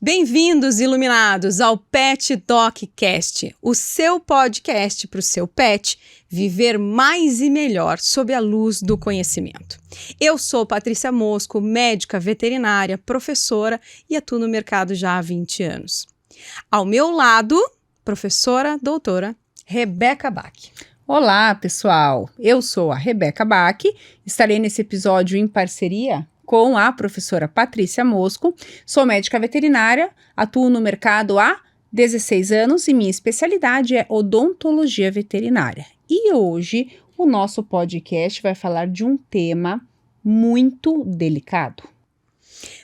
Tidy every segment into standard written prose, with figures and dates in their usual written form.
Bem-vindos, iluminados, ao Pet Doc Cast, o seu podcast para o seu pet viver mais e melhor sob a luz do conhecimento. Eu sou Patrícia Mosco, médica veterinária, professora e atuo no mercado já há 20 anos. Ao meu lado, professora doutora Rebeca Bach. Olá, pessoal! Eu sou a Rebeca Bach, estarei nesse episódio em parceria com a professora Patrícia Mosco. Sou médica veterinária, atuo no mercado há 16 anos e minha especialidade é odontologia veterinária. E hoje o nosso podcast vai falar de um tema muito delicado.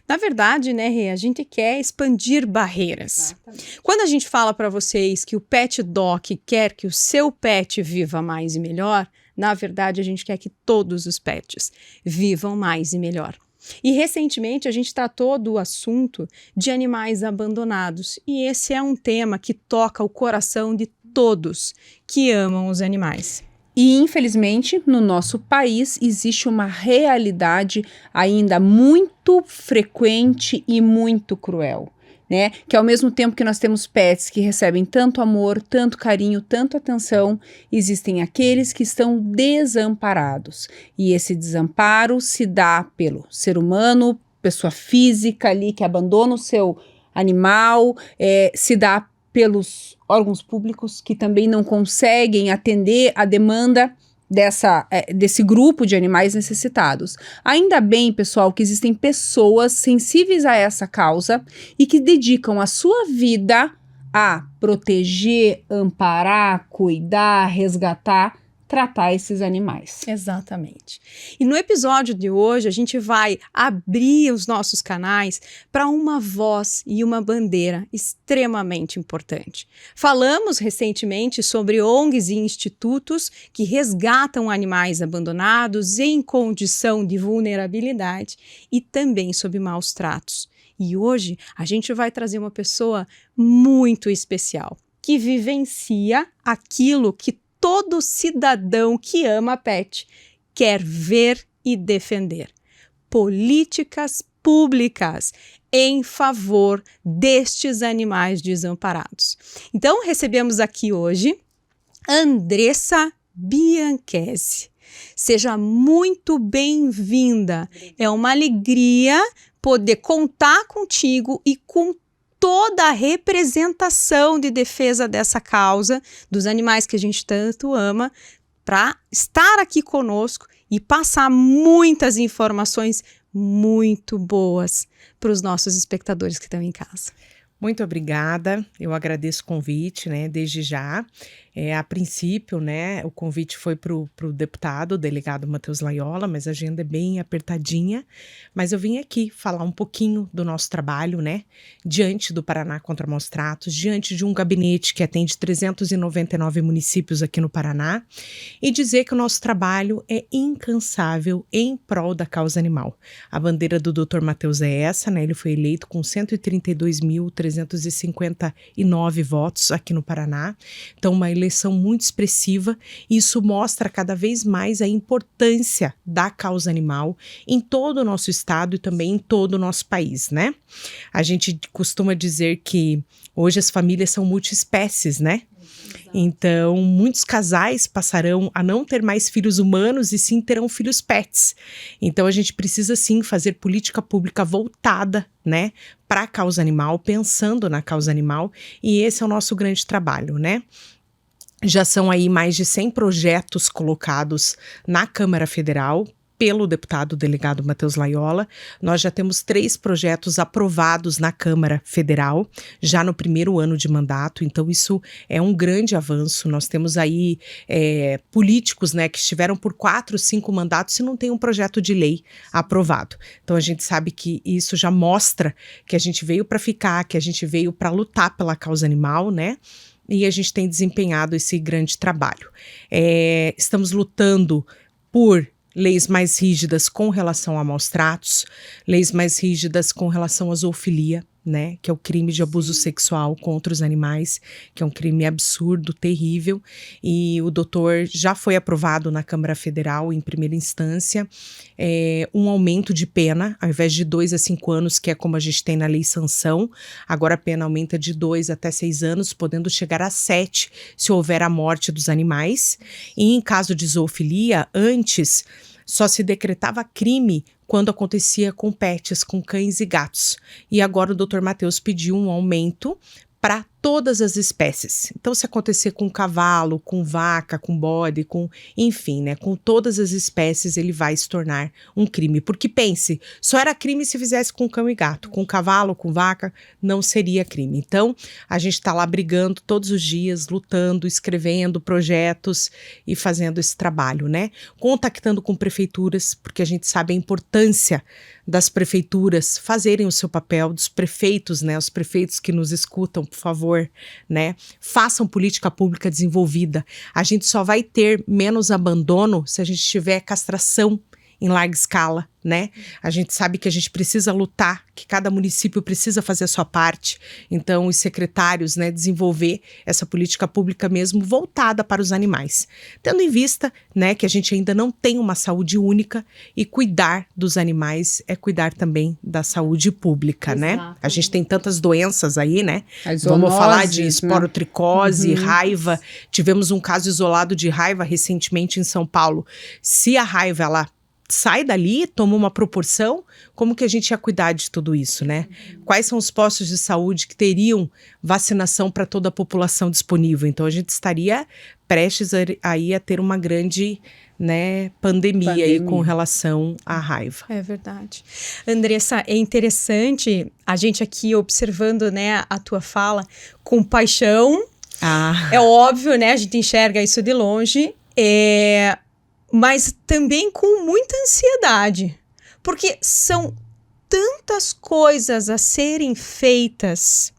Na verdade, né, Rê, a gente quer expandir barreiras. Exatamente. Quando a gente fala para vocês que o Pet Doc quer que o seu pet viva mais e melhor, na verdade a gente quer que todos os pets vivam mais e melhor. E recentemente a gente tratou do assunto de animais abandonados e esse é um tema que toca o coração de todos que amam os animais. E infelizmente no nosso país existe uma realidade ainda muito frequente e muito cruel, né? Que ao mesmo tempo que nós temos pets que recebem tanto amor, tanto carinho, tanta atenção, existem aqueles que estão desamparados. E esse desamparo se dá pelo ser humano, pessoa física ali que abandona o seu animal, se dá pelos órgãos públicos que também não conseguem atender a demanda desse grupo de animais necessitados. Ainda bem, pessoal, que existem pessoas sensíveis a essa causa e que dedicam a sua vida a proteger, amparar, cuidar, resgatar, tratar esses animais. Exatamente. E no episódio de hoje a gente vai abrir os nossos canais para uma voz e uma bandeira extremamente importante. Falamos recentemente sobre ONGs e institutos que resgatam animais abandonados em condição de vulnerabilidade e também sob maus tratos. E hoje a gente vai trazer uma pessoa muito especial que vivencia aquilo que todo cidadão que ama pet quer ver e defender. Políticas públicas em favor destes animais desamparados. Então, recebemos aqui hoje Andressa Bianchesi. Seja muito bem-vinda. É uma alegria poder contar contigo e com toda a representação de defesa dessa causa, dos animais que a gente tanto ama, para estar aqui conosco e passar muitas informações muito boas para os nossos espectadores que estão em casa. Muito obrigada, eu agradeço o convite, né, desde já. A princípio, né, o convite foi para o deputado, o delegado Matheus Laiola, mas a agenda é bem apertadinha. Mas eu vim aqui falar um pouquinho do nosso trabalho, né, diante do Paraná contra Maus Tratos, diante de um gabinete que atende 399 municípios aqui no Paraná, e dizer que o nosso trabalho é incansável em prol da causa animal. A bandeira do Dr. Matheus é essa, né, ele foi eleito com 132.359 votos aqui no Paraná, então uma eleição muito expressiva, e isso mostra cada vez mais a importância da causa animal em todo o nosso estado e também em todo o nosso país, né? A gente costuma dizer que hoje as famílias são multiespécies, né? Então, muitos casais passarão a não ter mais filhos humanos e sim terão filhos pets. Então, a gente precisa sim fazer política pública voltada, né, para a causa animal, pensando na causa animal, e esse é o nosso grande trabalho, né? Já são aí mais de 100 projetos colocados na Câmara Federal pelo deputado delegado Matheus Laiola. Nós já temos 3 projetos aprovados na Câmara Federal, já no primeiro ano de mandato, então isso é um grande avanço. Nós temos aí políticos, né, que estiveram por 4, 5 mandatos e não tem um projeto de lei aprovado. Então a gente sabe que isso já mostra que a gente veio para ficar, que a gente veio para lutar pela causa animal, né? E a gente tem desempenhado esse grande trabalho. Estamos lutando por leis mais rígidas com relação a maus tratos, leis mais rígidas com relação à zoofilia, né, que é o crime de abuso sexual contra os animais, que é um crime absurdo, terrível, e o doutor já foi aprovado na Câmara Federal em primeira instância, um aumento de pena, ao invés de 2 a 5 anos, que é como a gente tem na lei sanção, agora a pena aumenta de 2 até 6 anos, podendo chegar a 7 se houver a morte dos animais, e em caso de zoofilia, antes só se decretava crime quando acontecia com pets, com cães e gatos. E agora o Dr. Matheus pediu um aumento para todas as espécies. Então, se acontecer com cavalo, com vaca, com bode, enfim, né, com todas as espécies, ele vai se tornar um crime. Porque pense, só era crime se fizesse com cão e gato, com cavalo, com vaca, não seria crime. Então, a gente está lá brigando todos os dias, lutando, escrevendo projetos e fazendo esse trabalho, né? Contactando com prefeituras, porque a gente sabe a importância das prefeituras fazerem o seu papel, dos prefeitos, né? Os prefeitos que nos escutam, por favor, né? Façam política pública desenvolvida. A gente só vai ter menos abandono se a gente tiver castração em larga escala, né? A gente sabe que a gente precisa lutar, que cada município precisa fazer a sua parte. Então, os secretários, né, desenvolver essa política pública mesmo voltada para os animais. Tendo em vista, né, que a gente ainda não tem uma saúde única e cuidar dos animais é cuidar também da saúde pública, né? A gente tem tantas doenças aí, né? Vamos falar de esporotricose, raiva. Tivemos um caso isolado de raiva recentemente em São Paulo. Se a raiva, ela sai dali, toma uma proporção, como que a gente ia cuidar de tudo isso, né? Quais são os postos de saúde que teriam vacinação para toda a população disponível? Então, a gente estaria prestes a ter uma grande, né, pandemia aí com relação à raiva. É verdade. Andressa, é interessante a gente aqui observando, né, a tua fala com paixão. É óbvio, né, a gente enxerga isso de longe, mas também com muita ansiedade, porque são tantas coisas a serem feitas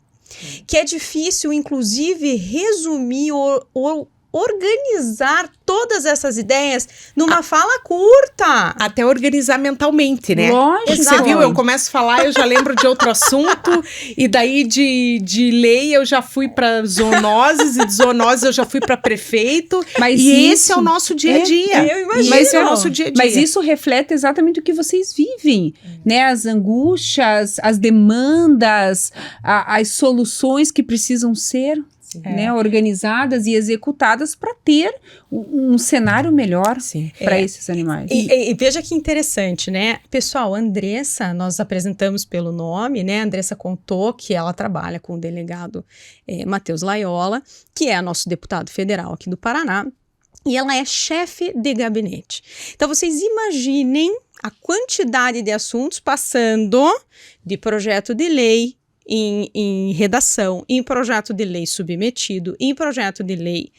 que é difícil, inclusive, resumir ou organizar todas essas ideias numa fala curta. Até organizar mentalmente, né? Lógico. Você viu, eu começo a falar, eu já lembro de outro assunto, e daí de lei eu já fui para zoonoses, e de zoonoses eu já fui para prefeito, esse é o nosso dia a dia. Eu imagino. Mas é o nosso dia a dia. Mas isso reflete exatamente o que vocês vivem, né? As angústias, as demandas, as soluções que precisam ser, né, organizadas e executadas para ter um cenário melhor para esses animais. E veja que interessante, né? Pessoal, Andressa, nós apresentamos pelo nome, né? Andressa contou que ela trabalha com o delegado Matheus Laiola, que é nosso deputado federal aqui do Paraná, e ela é chefe de gabinete. Então, vocês imaginem a quantidade de assuntos passando de projeto de lei em redação, em projeto de lei submetido, em projeto de lei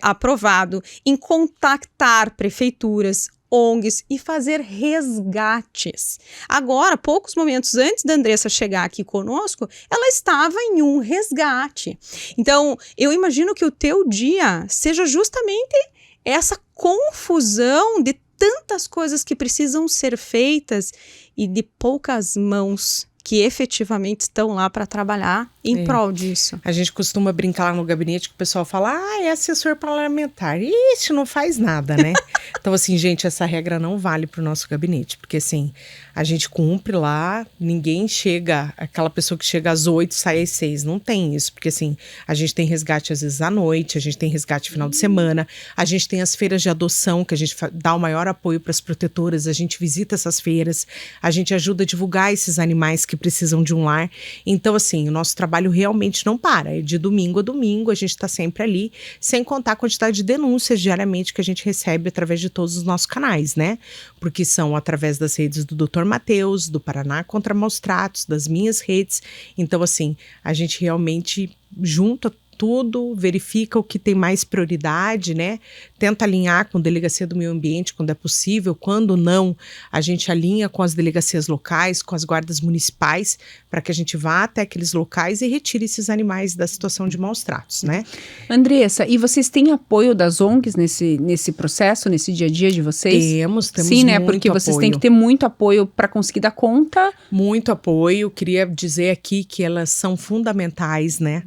aprovado, em contactar prefeituras, ONGs e fazer resgates. Agora, poucos momentos antes da Andressa chegar aqui conosco, ela estava em um resgate. Então, eu imagino que o teu dia seja justamente essa confusão de tantas coisas que precisam ser feitas e de poucas mãos que efetivamente estão lá para trabalhar em prol disso. A gente costuma brincar lá no gabinete que o pessoal fala, é assessor parlamentar. Ixi, não faz nada, né? Então, assim, gente, essa regra não vale para o nosso gabinete, porque, assim, a gente cumpre lá, ninguém chega, aquela pessoa que chega às 8 sai às 6, não tem isso, porque, assim, a gente tem resgate às vezes à noite, a gente tem resgate final de semana, a gente tem as feiras de adoção, que a gente dá o maior apoio para as protetoras, a gente visita essas feiras, a gente ajuda a divulgar esses animais que precisam de um lar. Então, assim, o nosso trabalho realmente não para. De domingo a domingo, a gente está sempre ali, sem contar a quantidade de denúncias diariamente que a gente recebe através de todos os nossos canais, né? Porque são através das redes do Dr. Matheus, do Paraná Contra Maus Tratos, das minhas redes. Então, assim, a gente realmente junta tudo, verifica o que tem mais prioridade, né? Tenta alinhar com a Delegacia do Meio Ambiente quando é possível, quando não, a gente alinha com as delegacias locais, com as guardas municipais, para que a gente vá até aqueles locais e retire esses animais da situação de maus tratos, né? Andressa, e vocês têm apoio das ONGs nesse processo, nesse dia a dia de vocês? Temos Sim, né? muito Porque vocês apoio. têm que ter muito apoio para conseguir dar conta. Muito apoio. Queria dizer aqui que elas são fundamentais, né?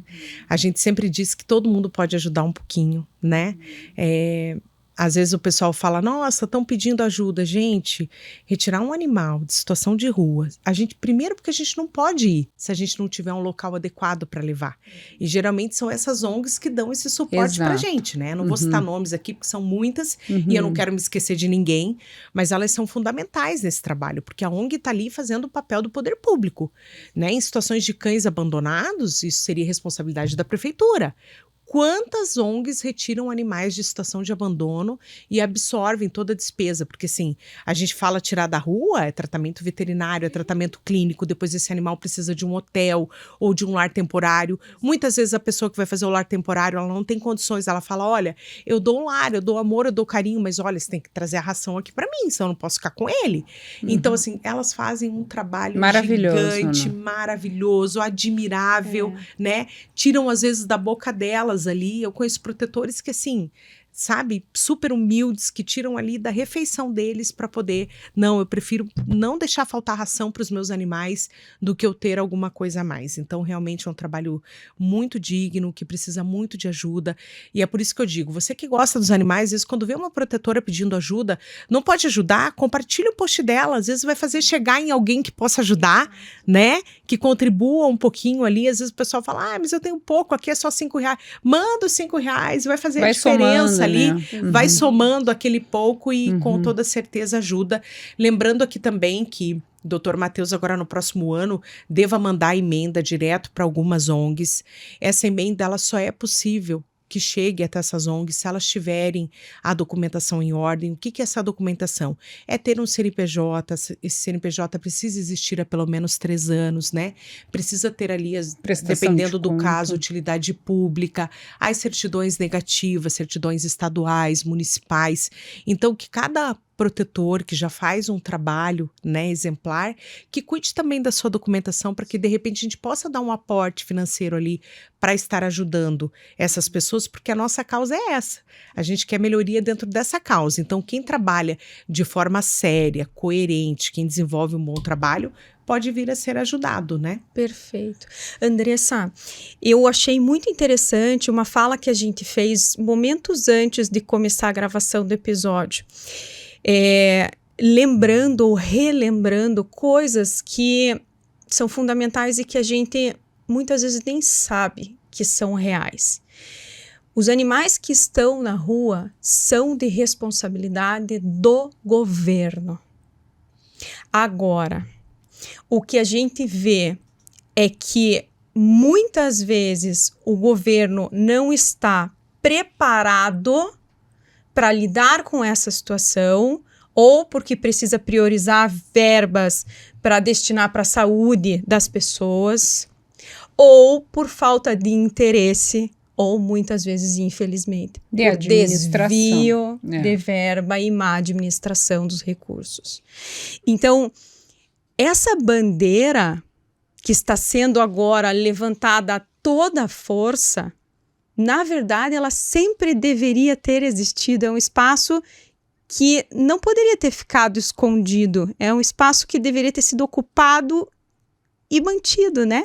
A gente sempre diz que todo mundo pode ajudar um pouquinho, né? Às vezes o pessoal fala, nossa, estão pedindo ajuda. Gente, retirar um animal de situação de rua, primeiro porque a gente não pode ir se a gente não tiver um local adequado para levar. E geralmente são essas ONGs que dão esse suporte pra gente, né? Não vou citar nomes aqui porque são muitas e eu não quero me esquecer de ninguém, mas elas são fundamentais nesse trabalho, porque a ONG está ali fazendo o papel do poder público, né? Em situações de cães abandonados, isso seria responsabilidade da prefeitura. Quantas ONGs retiram animais de situação de abandono e absorvem toda a despesa? Porque, assim, a gente fala tirar da rua, é tratamento veterinário, é tratamento clínico, depois esse animal precisa de um hotel ou de um lar temporário. Muitas vezes a pessoa que vai fazer o lar temporário, ela não tem condições, ela fala, olha, eu dou um lar, eu dou amor, eu dou carinho, mas olha, você tem que trazer a ração aqui para mim, senão eu não posso ficar com ele. Então, assim, elas fazem um trabalho gigante, maravilhoso, admirável, né? Tiram, às vezes, da boca delas ali, eu conheço protetores que assim, sabe, super humildes, que tiram ali da refeição deles para poder, não, eu prefiro não deixar faltar ração para os meus animais do que eu ter alguma coisa a mais. Então realmente é um trabalho muito digno, que precisa muito de ajuda, e é por isso que eu digo, você que gosta dos animais, às vezes quando vê uma protetora pedindo ajuda, não pode ajudar, compartilha o post dela, às vezes vai fazer chegar em alguém que possa ajudar, né, que contribua um pouquinho ali, às vezes o pessoal fala, mas eu tenho pouco, aqui é só R$5, manda os R$5, vai fazer a diferença somando, ali, né? vai somando aquele pouco e com toda certeza ajuda. Lembrando aqui também que o Dr. Matheus agora no próximo ano deva mandar a emenda direto para algumas ONGs. Essa emenda ela só é possível que chegue até essas ONGs se elas tiverem a documentação em ordem. O que é essa documentação? É ter um CNPJ, esse CNPJ precisa existir há pelo menos 3 anos, né? Precisa ter ali, dependendo do caso, utilidade pública, as certidões negativas, certidões estaduais, municipais. Então, que cada protetor que já faz um trabalho, né, exemplar, que cuide também da sua documentação para que de repente a gente possa dar um aporte financeiro ali para estar ajudando essas pessoas, porque a nossa causa é essa. A gente quer melhoria dentro dessa causa. Então, quem trabalha de forma séria, coerente, quem desenvolve um bom trabalho, pode vir a ser ajudado, né? Perfeito. Andressa, eu achei muito interessante uma fala que a gente fez momentos antes de começar a gravação do episódio. Lembrando ou relembrando coisas que são fundamentais e que a gente muitas vezes nem sabe que são reais. Os animais que estão na rua são de responsabilidade do governo. Agora, o que a gente vê é que muitas vezes o governo não está preparado para lidar com essa situação, ou porque precisa priorizar verbas para destinar para a saúde das pessoas, ou por falta de interesse, ou muitas vezes, infelizmente, por desvio de verba e má administração dos recursos. Então, essa bandeira que está sendo agora levantada a toda força, na verdade, ela sempre deveria ter existido. É um espaço que não poderia ter ficado escondido. É um espaço que deveria ter sido ocupado e mantido, né?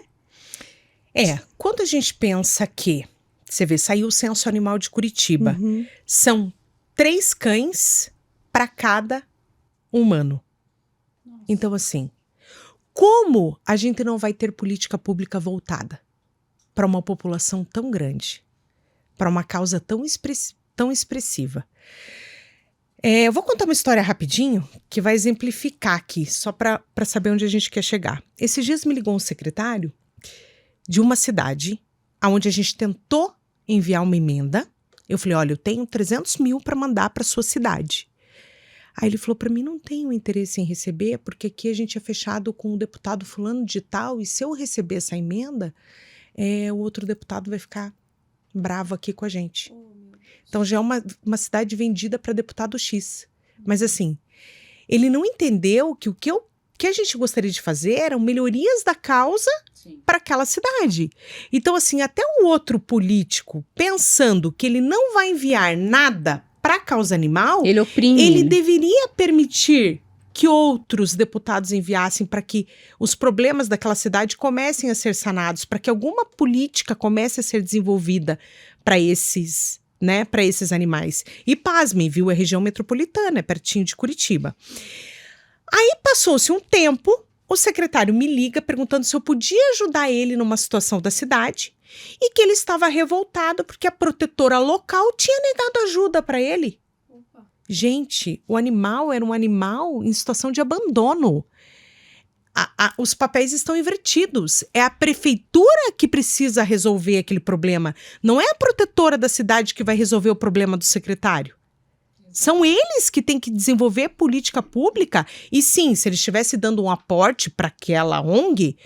Quando a gente pensa que, você vê, saiu o Censo Animal de Curitiba, são 3 cães para cada humano. Nossa. Então, assim, como a gente não vai ter política pública voltada para uma população tão grande? Para uma causa tão expressiva. Eu vou contar uma história rapidinho que vai exemplificar aqui, só para saber onde a gente quer chegar. Esses dias me ligou um secretário de uma cidade onde a gente tentou enviar uma emenda. Eu falei, olha, eu tenho 300 mil para mandar para sua cidade. Aí ele falou para mim, não tenho interesse em receber, porque aqui a gente é fechado com o deputado fulano de tal, e se eu receber essa emenda, o outro deputado vai ficar bravo aqui com a gente. Então já é uma cidade vendida para deputado X. Mas assim, ele não entendeu que o que a gente gostaria de fazer eram melhorias da causa para aquela cidade. Então assim, até um outro político pensando que ele não vai enviar nada para a causa animal, Ele oprime. ele deveria permitir que outros deputados enviassem para que os problemas daquela cidade comecem a ser sanados, para que alguma política comece a ser desenvolvida para esses animais. E pasmem, viu? É região metropolitana, é pertinho de Curitiba. Aí passou-se um tempo, o secretário me liga perguntando se eu podia ajudar ele numa situação da cidade e que ele estava revoltado porque a protetora local tinha negado ajuda para ele. Gente, o animal era um animal em situação de abandono. Os papéis estão invertidos. É a prefeitura que precisa resolver aquele problema. Não é a protetora da cidade que vai resolver o problema do secretário. São eles que têm que desenvolver política pública. E sim, se eles estivessem dando um aporte para aquela ONG,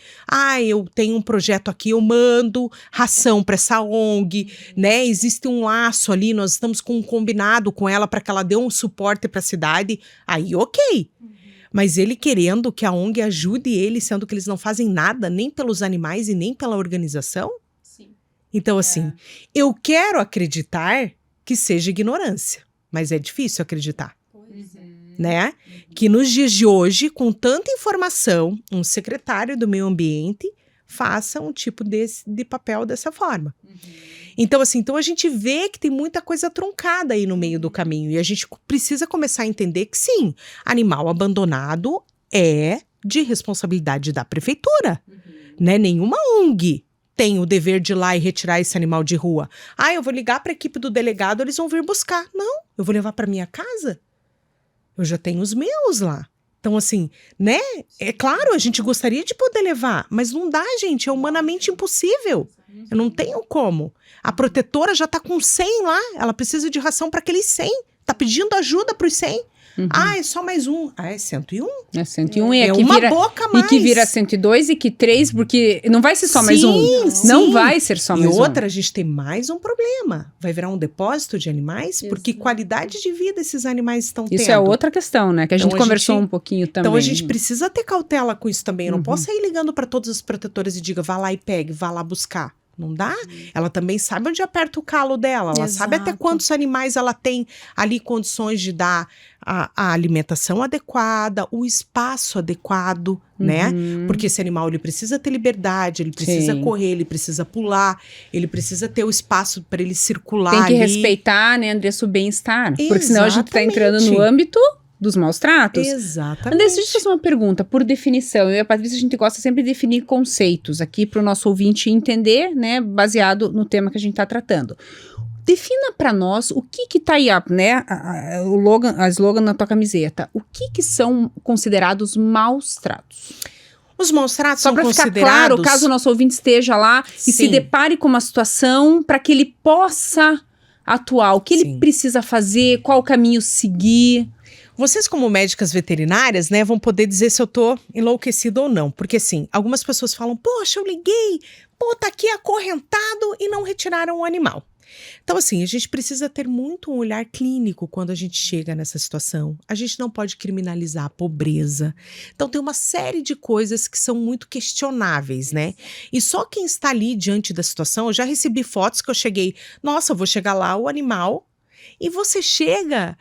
eu tenho um projeto aqui, eu mando ração para essa ONG, né? Existe um laço ali, nós estamos com um combinado com ela para que ela dê um suporte para a cidade. Aí, ok. Mas ele querendo que a ONG ajude ele, sendo que eles não fazem nada, nem pelos animais e nem pela organização? Sim. Então, assim, eu quero acreditar que seja ignorância. Mas é difícil acreditar, né? Que nos dias de hoje, com tanta informação, um secretário do meio ambiente faça um tipo de papel dessa forma. Então, assim, a gente vê que tem muita coisa truncada aí no meio do caminho. E a gente precisa começar a entender que, sim, animal abandonado é de responsabilidade da prefeitura, né? Nenhuma ONG tem o dever de ir lá e retirar esse animal de rua. Eu vou ligar para a equipe do delegado, eles vão vir buscar. Não, eu vou levar para minha casa. Eu já tenho os meus lá. Então, assim, né? É claro, a gente gostaria de poder levar, mas não dá, gente. É humanamente impossível. Eu não tenho como. A protetora já tá com 100 lá. Ela precisa de ração para aqueles 100. Tá pedindo ajuda para os 100. É só mais um. É 101? É 101 e é aqui uma vira, boca a mais. E que vira 102 e que 3, porque não vai ser só mais um. Sim. Não vai ser só mais um. E outra, a gente tem mais um problema. Vai virar um depósito de animais, porque qualidade de vida esses animais estão tendo. Isso é outra questão, né? Que a gente Então, conversou um pouquinho também. Então a gente precisa ter cautela com isso também. Eu não posso sair ligando para todas as protetoras e diga, vá lá e pegue, vá lá buscar. Não dá? Ela também sabe onde aperta o calo dela. Ela sabe até quantos animais ela tem ali condições de dar a alimentação adequada, o espaço adequado, né? Porque esse animal, ele precisa ter liberdade, ele precisa correr, ele precisa pular, ele precisa ter o espaço para ele circular. Tem que ali. respeitar, né, Andressa, o bem-estar. Porque senão a gente tá entrando no âmbito dos maus tratos. Exatamente. Andressa, deixa eu fazer uma pergunta, por definição. Eu e a Patrícia, a gente gosta sempre de definir conceitos aqui para o nosso ouvinte entender, né, baseado no tema que a gente está tratando. Defina para nós o que tá aí, né, a slogan na tua camiseta. O que são considerados maus tratos? Os maus tratos são considerados... Só para ficar claro, caso o nosso ouvinte esteja lá e se depare com uma situação, para que ele possa atuar. O que ele precisa fazer, qual caminho seguir... Vocês, como médicas veterinárias, né, vão poder dizer se eu tô enlouquecida ou não. Porque, assim, algumas pessoas falam, poxa, eu liguei, tá aqui acorrentado e não retiraram o animal. Então, assim, a gente precisa ter muito um olhar clínico quando a gente chega nessa situação. A gente não pode criminalizar a pobreza. Então, tem uma série de coisas que são muito questionáveis, né? E só quem está ali diante da situação, eu já recebi fotos que eu cheguei, nossa, eu vou chegar lá, o animal... E você chega,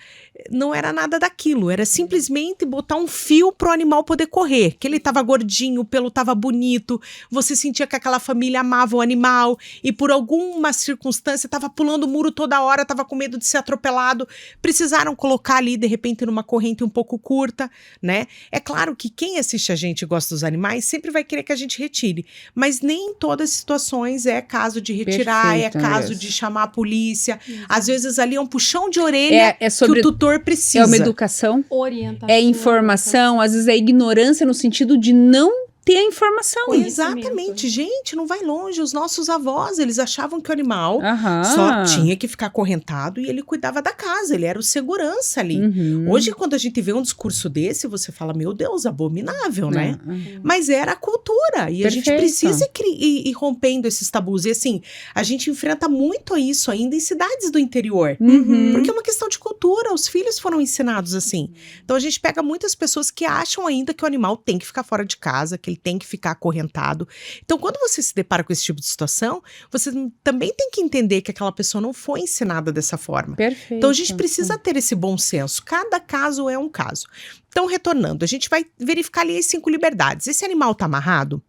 não era nada daquilo, era simplesmente botar um fio pro animal poder correr, que ele tava gordinho, o pelo tava bonito, você sentia que aquela família amava o animal e por alguma circunstância tava pulando o muro toda hora, tava com medo de ser atropelado, precisaram colocar ali de repente numa corrente um pouco curta, né? É claro que quem assiste a gente e gosta dos animais sempre vai querer que a gente retire, mas nem em todas as situações é caso de retirar, Perfeito, é caso Andressa. de chamar a polícia, às vezes ali é um puxão de orelha sobre, que o tutor precisa. É uma educação, orientação, é informação, às vezes é ignorância no sentido de não ter a informação. Exatamente. Gente, não vai longe. Os nossos avós, eles achavam que o animal Aham. só tinha que ficar acorrentado e ele cuidava da casa, ele era o segurança ali. Uhum. Hoje, quando a gente vê um discurso desse, você fala, meu Deus, abominável, né? Mas era a cultura, e a gente Perfeito. precisa ir rompendo esses tabus. E assim, a gente enfrenta muito isso ainda em cidades do interior. Uhum. Porque é uma questão de cultura, os filhos foram ensinados assim. Então a gente pega muitas pessoas que acham ainda que o animal tem que ficar fora de casa, que ele tem que ficar acorrentado. Então quando você se depara com esse tipo de situação, você também tem que entender que aquela pessoa não foi ensinada dessa forma. Perfeito. Então a gente precisa ter esse bom senso. Cada caso é um caso. Então, retornando, a gente vai verificar ali as 5 liberdades. Esse animal tá amarrado?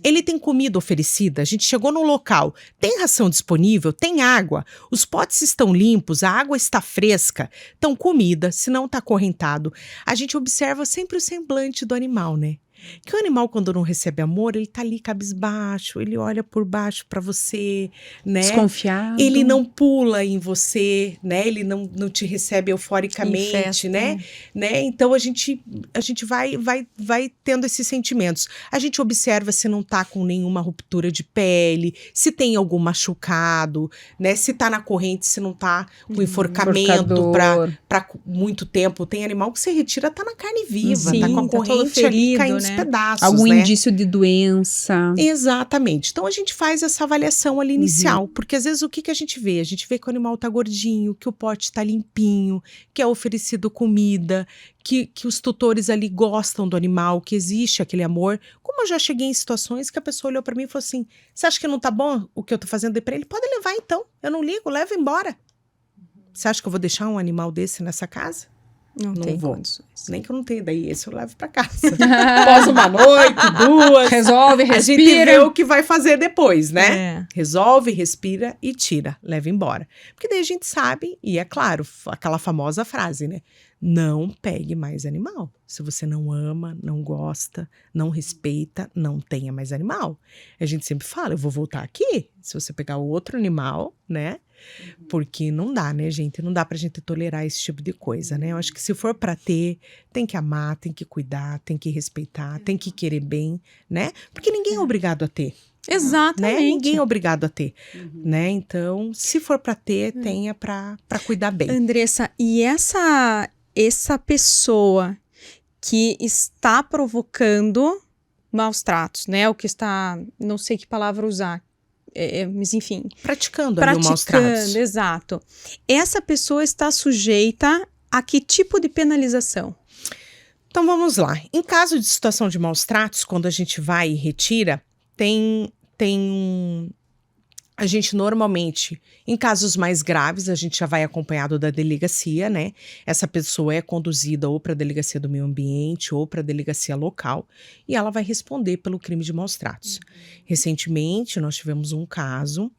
Ele tem comida oferecida? A gente chegou num local, tem ração disponível? Tem água? Os potes estão limpos? A água está fresca? Então, comida, se não tá acorrentado. A gente observa sempre o semblante do animal, né? Que o animal, quando não recebe amor, ele tá ali cabisbaixo, ele olha por baixo pra você, né? Desconfiado. Ele não pula em você, né? Ele não te recebe euforicamente, Festa, né? Então a gente vai tendo esses sentimentos. A gente observa se não tá com nenhuma ruptura de pele, se tem algum machucado, né? Se tá na corrente, se não tá com enforcamento pra muito tempo. Tem animal que você retira, tá na carne viva, Sim, tá com a tá todo corrente ali ferido, caindo né? os pedaços, Algum né? indício de doença. Exatamente. Então a gente faz essa avaliação ali inicial, porque às vezes o que a gente vê? A gente vê que o animal tá gordinho, que o pote tá limpinho, que é oferecido comida, que os tutores ali gostam do animal, que existe aquele amor. Como eu já cheguei em situações que a pessoa olhou pra mim e falou assim, você acha que não tá bom o que eu tô fazendo pra ele? Pode levar então, eu não ligo, leva embora. Você acha que eu vou deixar um animal desse nessa casa? Não tem vou. condições. Nem que eu não tenha, daí esse eu levo pra casa. Pós uma noite, 2. Resolve, respira. A gente vê o que vai fazer depois, né? É. Resolve, respira e tira, leva embora. Porque daí a gente sabe, e é claro, aquela famosa frase, né? Não pegue mais animal. Se você não ama, não gosta, não respeita, não tenha mais animal. A gente sempre fala, eu vou voltar aqui. Se você pegar outro animal, né? Porque não dá, né, gente? Não dá pra gente tolerar esse tipo de coisa, né? Eu acho que se for pra ter, tem que amar, tem que cuidar, tem que respeitar, tem que querer bem, né? Porque ninguém é obrigado a ter. Exatamente. Né? Ninguém é obrigado a ter, né? Então, se for pra ter, tenha pra cuidar bem. Andressa, e essa pessoa que está provocando maus tratos, né? O que está, não sei que palavra usar, mas enfim. Praticando ali o maus tratos. Exato. Essa pessoa está sujeita a que tipo de penalização? Então, vamos lá. Em caso de situação de maus tratos, quando a gente vai e retira, a gente normalmente, em casos mais graves, a gente já vai acompanhado da delegacia, né? Essa pessoa é conduzida ou para a delegacia do meio ambiente ou para a delegacia local e ela vai responder pelo crime de maus tratos. Recentemente, nós tivemos um caso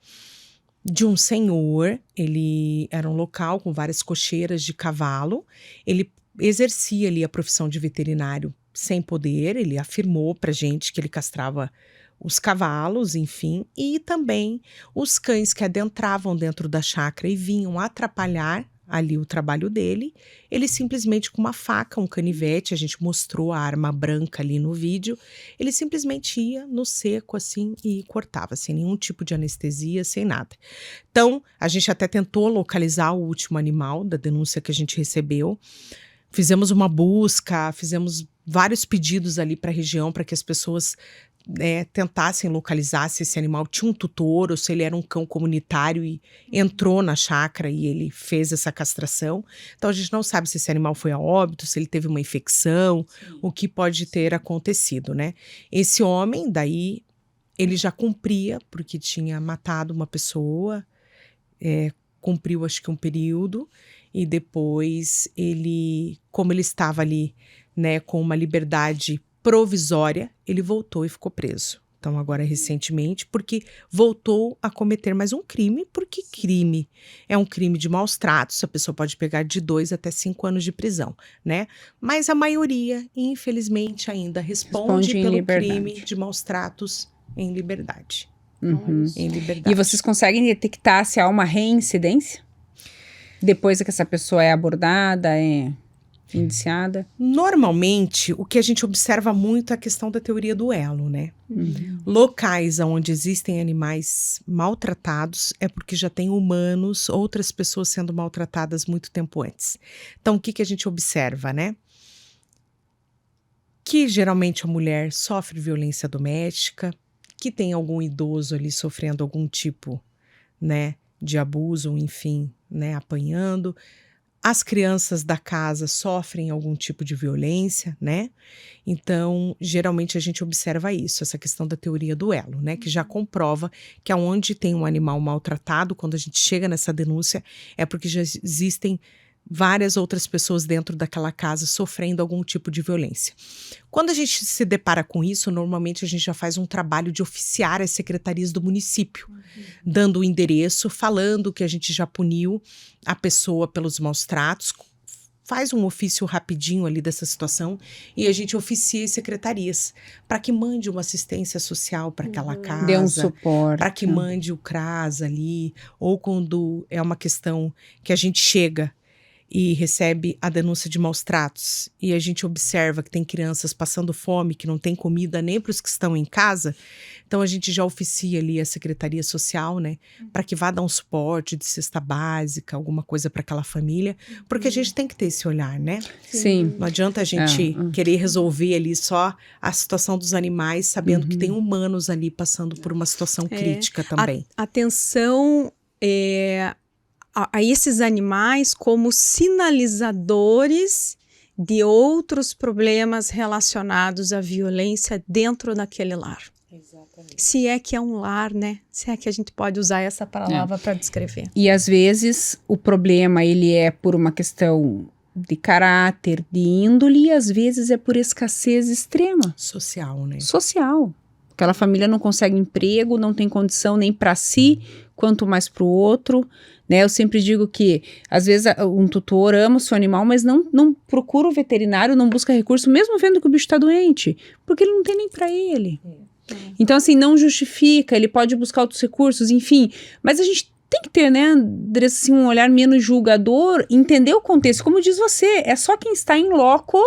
de um senhor, ele era um local com várias cocheiras de cavalo, ele exercia ali a profissão de veterinário sem poder, ele afirmou pra gente que ele castrava os cavalos, enfim, e também os cães que adentravam dentro da chácara e vinham atrapalhar ali o trabalho dele, ele simplesmente com uma faca, um canivete, a gente mostrou a arma branca ali no vídeo, ele simplesmente ia no seco assim e cortava, sem nenhum tipo de anestesia, sem nada. Então, a gente até tentou localizar o último animal da denúncia que a gente recebeu, fizemos uma busca, fizemos vários pedidos ali para a região para que as pessoas tentassem localizar se esse animal tinha um tutor ou se ele era um cão comunitário e entrou na chácara e ele fez essa castração. Então a gente não sabe se esse animal foi a óbito, se ele teve uma infecção, o que pode ter acontecido, né? Esse homem, daí, ele já cumpria, porque tinha matado uma pessoa, cumpriu acho que um período, e depois ele, como ele estava ali, né, com uma liberdade provisória, ele voltou e ficou preso. Então, agora recentemente, porque voltou a cometer mais um crime, porque crime é um crime de maus tratos, a pessoa pode pegar de 2 até 5 anos de prisão, né? Mas a maioria, infelizmente, ainda responde pelo liberdade. crime de maus tratos em liberdade. Uhum. Em liberdade. E vocês conseguem detectar se há uma reincidência? Depois que essa pessoa é abordada, indiciada? Normalmente, o que a gente observa muito é a questão da teoria do elo, né? Locais onde existem animais maltratados é porque já tem humanos, outras pessoas sendo maltratadas muito tempo antes. Então, o que que a gente observa, né? Que geralmente a mulher sofre violência doméstica, que tem algum idoso ali sofrendo algum tipo, né, de abuso, enfim, né, apanhando. As crianças da casa sofrem algum tipo de violência, né? Então, geralmente a gente observa isso, essa questão da teoria do elo, né? Que já comprova que aonde tem um animal maltratado, quando a gente chega nessa denúncia, é porque já existem várias outras pessoas dentro daquela casa sofrendo algum tipo de violência. Quando a gente se depara com isso, normalmente a gente já faz um trabalho de oficiar as secretarias do município, dando o endereço, falando que a gente já puniu a pessoa pelos maus tratos, faz um ofício rapidinho ali dessa situação e a gente oficia as secretarias para que mande uma assistência social para aquela casa. Dê um suporte. Para que mande o CRAS ali, ou quando é uma questão que a gente chega e recebe a denúncia de maus tratos e a gente observa que tem crianças passando fome, que não tem comida nem para os que estão em casa, então a gente já oficia ali a Secretaria Social, né, para que vá dar um suporte de cesta básica, alguma coisa para aquela família, porque a gente tem que ter esse olhar, né? Sim. Não adianta a gente querer resolver ali só a situação dos animais, sabendo que tem humanos ali passando por uma situação crítica também. Atenção a esses animais como sinalizadores de outros problemas relacionados à violência dentro daquele lar. Exatamente. Se é que é um lar, né? Se é que a gente pode usar essa palavra para descrever. E às vezes o problema ele é por uma questão de caráter, de índole, e às vezes é por escassez extrema. Social, né? Social. Aquela família não consegue emprego, não tem condição nem para si, quanto mais para o outro, né? Eu sempre digo que, às vezes, um tutor ama o seu animal, mas não procura o veterinário, não busca recurso, mesmo vendo que o bicho está doente, porque ele não tem nem para ele. Então, assim, não justifica, ele pode buscar outros recursos, enfim, mas a gente tem que ter, né, assim, um olhar menos julgador, entender o contexto. Como diz você, é só quem está em loco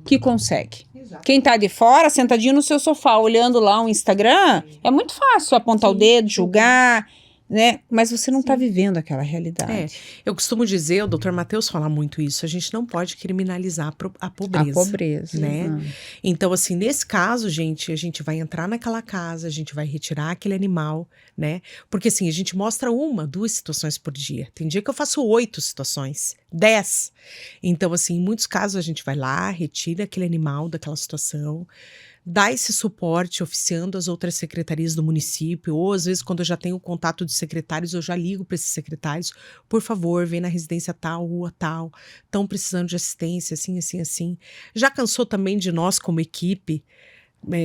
que consegue. Quem tá de fora, sentadinho no seu sofá, olhando lá um Instagram, é muito fácil apontar o dedo, julgar, né? Mas você não tá vivendo aquela realidade. Eu costumo dizer, o Dr. Matheus fala muito isso, a gente não pode criminalizar a pobreza. A pobreza. Né? Então, assim, nesse caso, gente, a gente vai entrar naquela casa, a gente vai retirar aquele animal, né? Porque, assim, a gente mostra 1, 2 situações por dia. Tem dia que eu faço 8 situações, 10. Então, assim, em muitos casos a gente vai lá, retira aquele animal daquela situação, dá esse suporte oficiando as outras secretarias do município, ou às vezes quando eu já tenho contato de secretários, eu já ligo para esses secretários, por favor, vem na residência tal, rua tal, estão precisando de assistência, assim, assim, assim. Já cansou também de nós como equipe,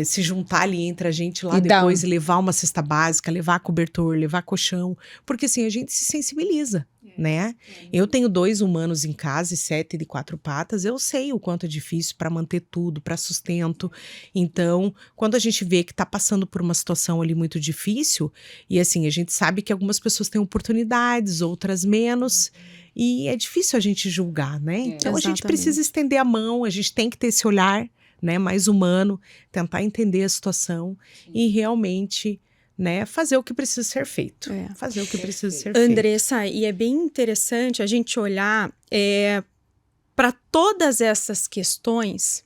se juntar ali entre a gente lá depois e levar uma cesta básica, levar cobertor, levar colchão, porque assim, a gente se sensibiliza, né? Eu tenho 2 humanos em casa e 7 de 4 patas, eu sei o quanto é difícil para manter tudo, para sustento. Então, quando a gente vê que tá passando por uma situação ali muito difícil, e assim, a gente sabe que algumas pessoas têm oportunidades, outras menos, e é difícil a gente julgar, né? Então, a gente precisa estender a mão, a gente tem que ter esse olhar, né, mais humano, tentar entender a situação e realmente, né, fazer o que precisa ser feito. Fazer o que precisa ser feito. Andressa, e é bem interessante a gente olhar para todas essas questões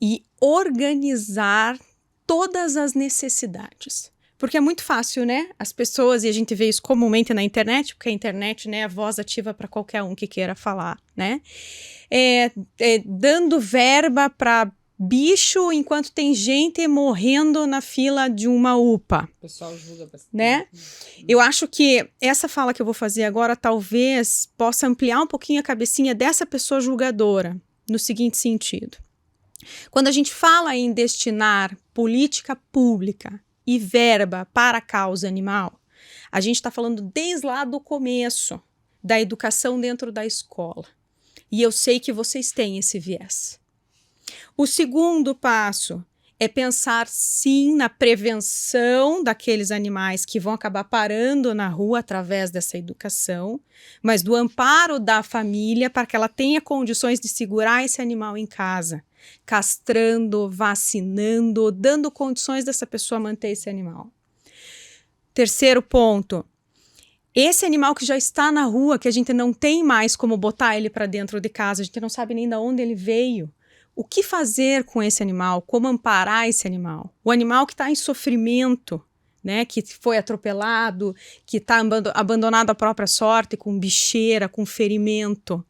e organizar todas as necessidades. Porque é muito fácil, né? As pessoas, e a gente vê isso comumente na internet, porque a internet, né, é a voz ativa para qualquer um que queira falar, né? Dando verba para bicho enquanto tem gente morrendo na fila de uma UPA. O pessoal julga bastante. Né? Eu acho que essa fala que eu vou fazer agora talvez possa ampliar um pouquinho a cabecinha dessa pessoa julgadora, no seguinte sentido. Quando a gente fala em destinar política pública e verba para a causa animal, a gente está falando desde lá do começo da educação dentro da escola. E eu sei que vocês têm esse viés. O segundo passo é pensar sim na prevenção daqueles animais que vão acabar parando na rua através dessa educação, mas do amparo da família para que ela tenha condições de segurar esse animal em casa, castrando, vacinando, dando condições dessa pessoa manter esse animal. Terceiro ponto, esse animal que já está na rua, que a gente não tem mais como botar ele para dentro de casa, a gente não sabe nem de onde ele veio. O que fazer com esse animal? Como amparar esse animal? O animal que está em sofrimento, né, que foi atropelado, que está abandonado à própria sorte, com bicheira, com ferimento.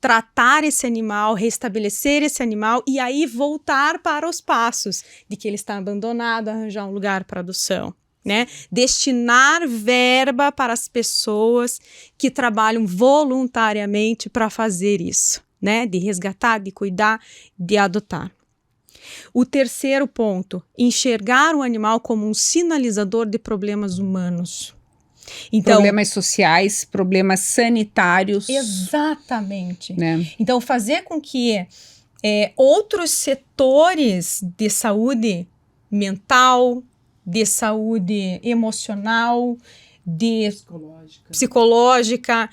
Tratar esse animal, restabelecer esse animal e aí voltar para os passos de que ele está abandonado, arranjar um lugar para adoção. Né? Destinar verba para as pessoas que trabalham voluntariamente para fazer isso. Né, de resgatar, de cuidar, de adotar. O terceiro ponto, enxergar o animal como um sinalizador de problemas humanos. Então, problemas sociais, problemas sanitários. Exatamente. Né? Então, fazer com que outros setores de saúde mental, de saúde emocional, de psicológica,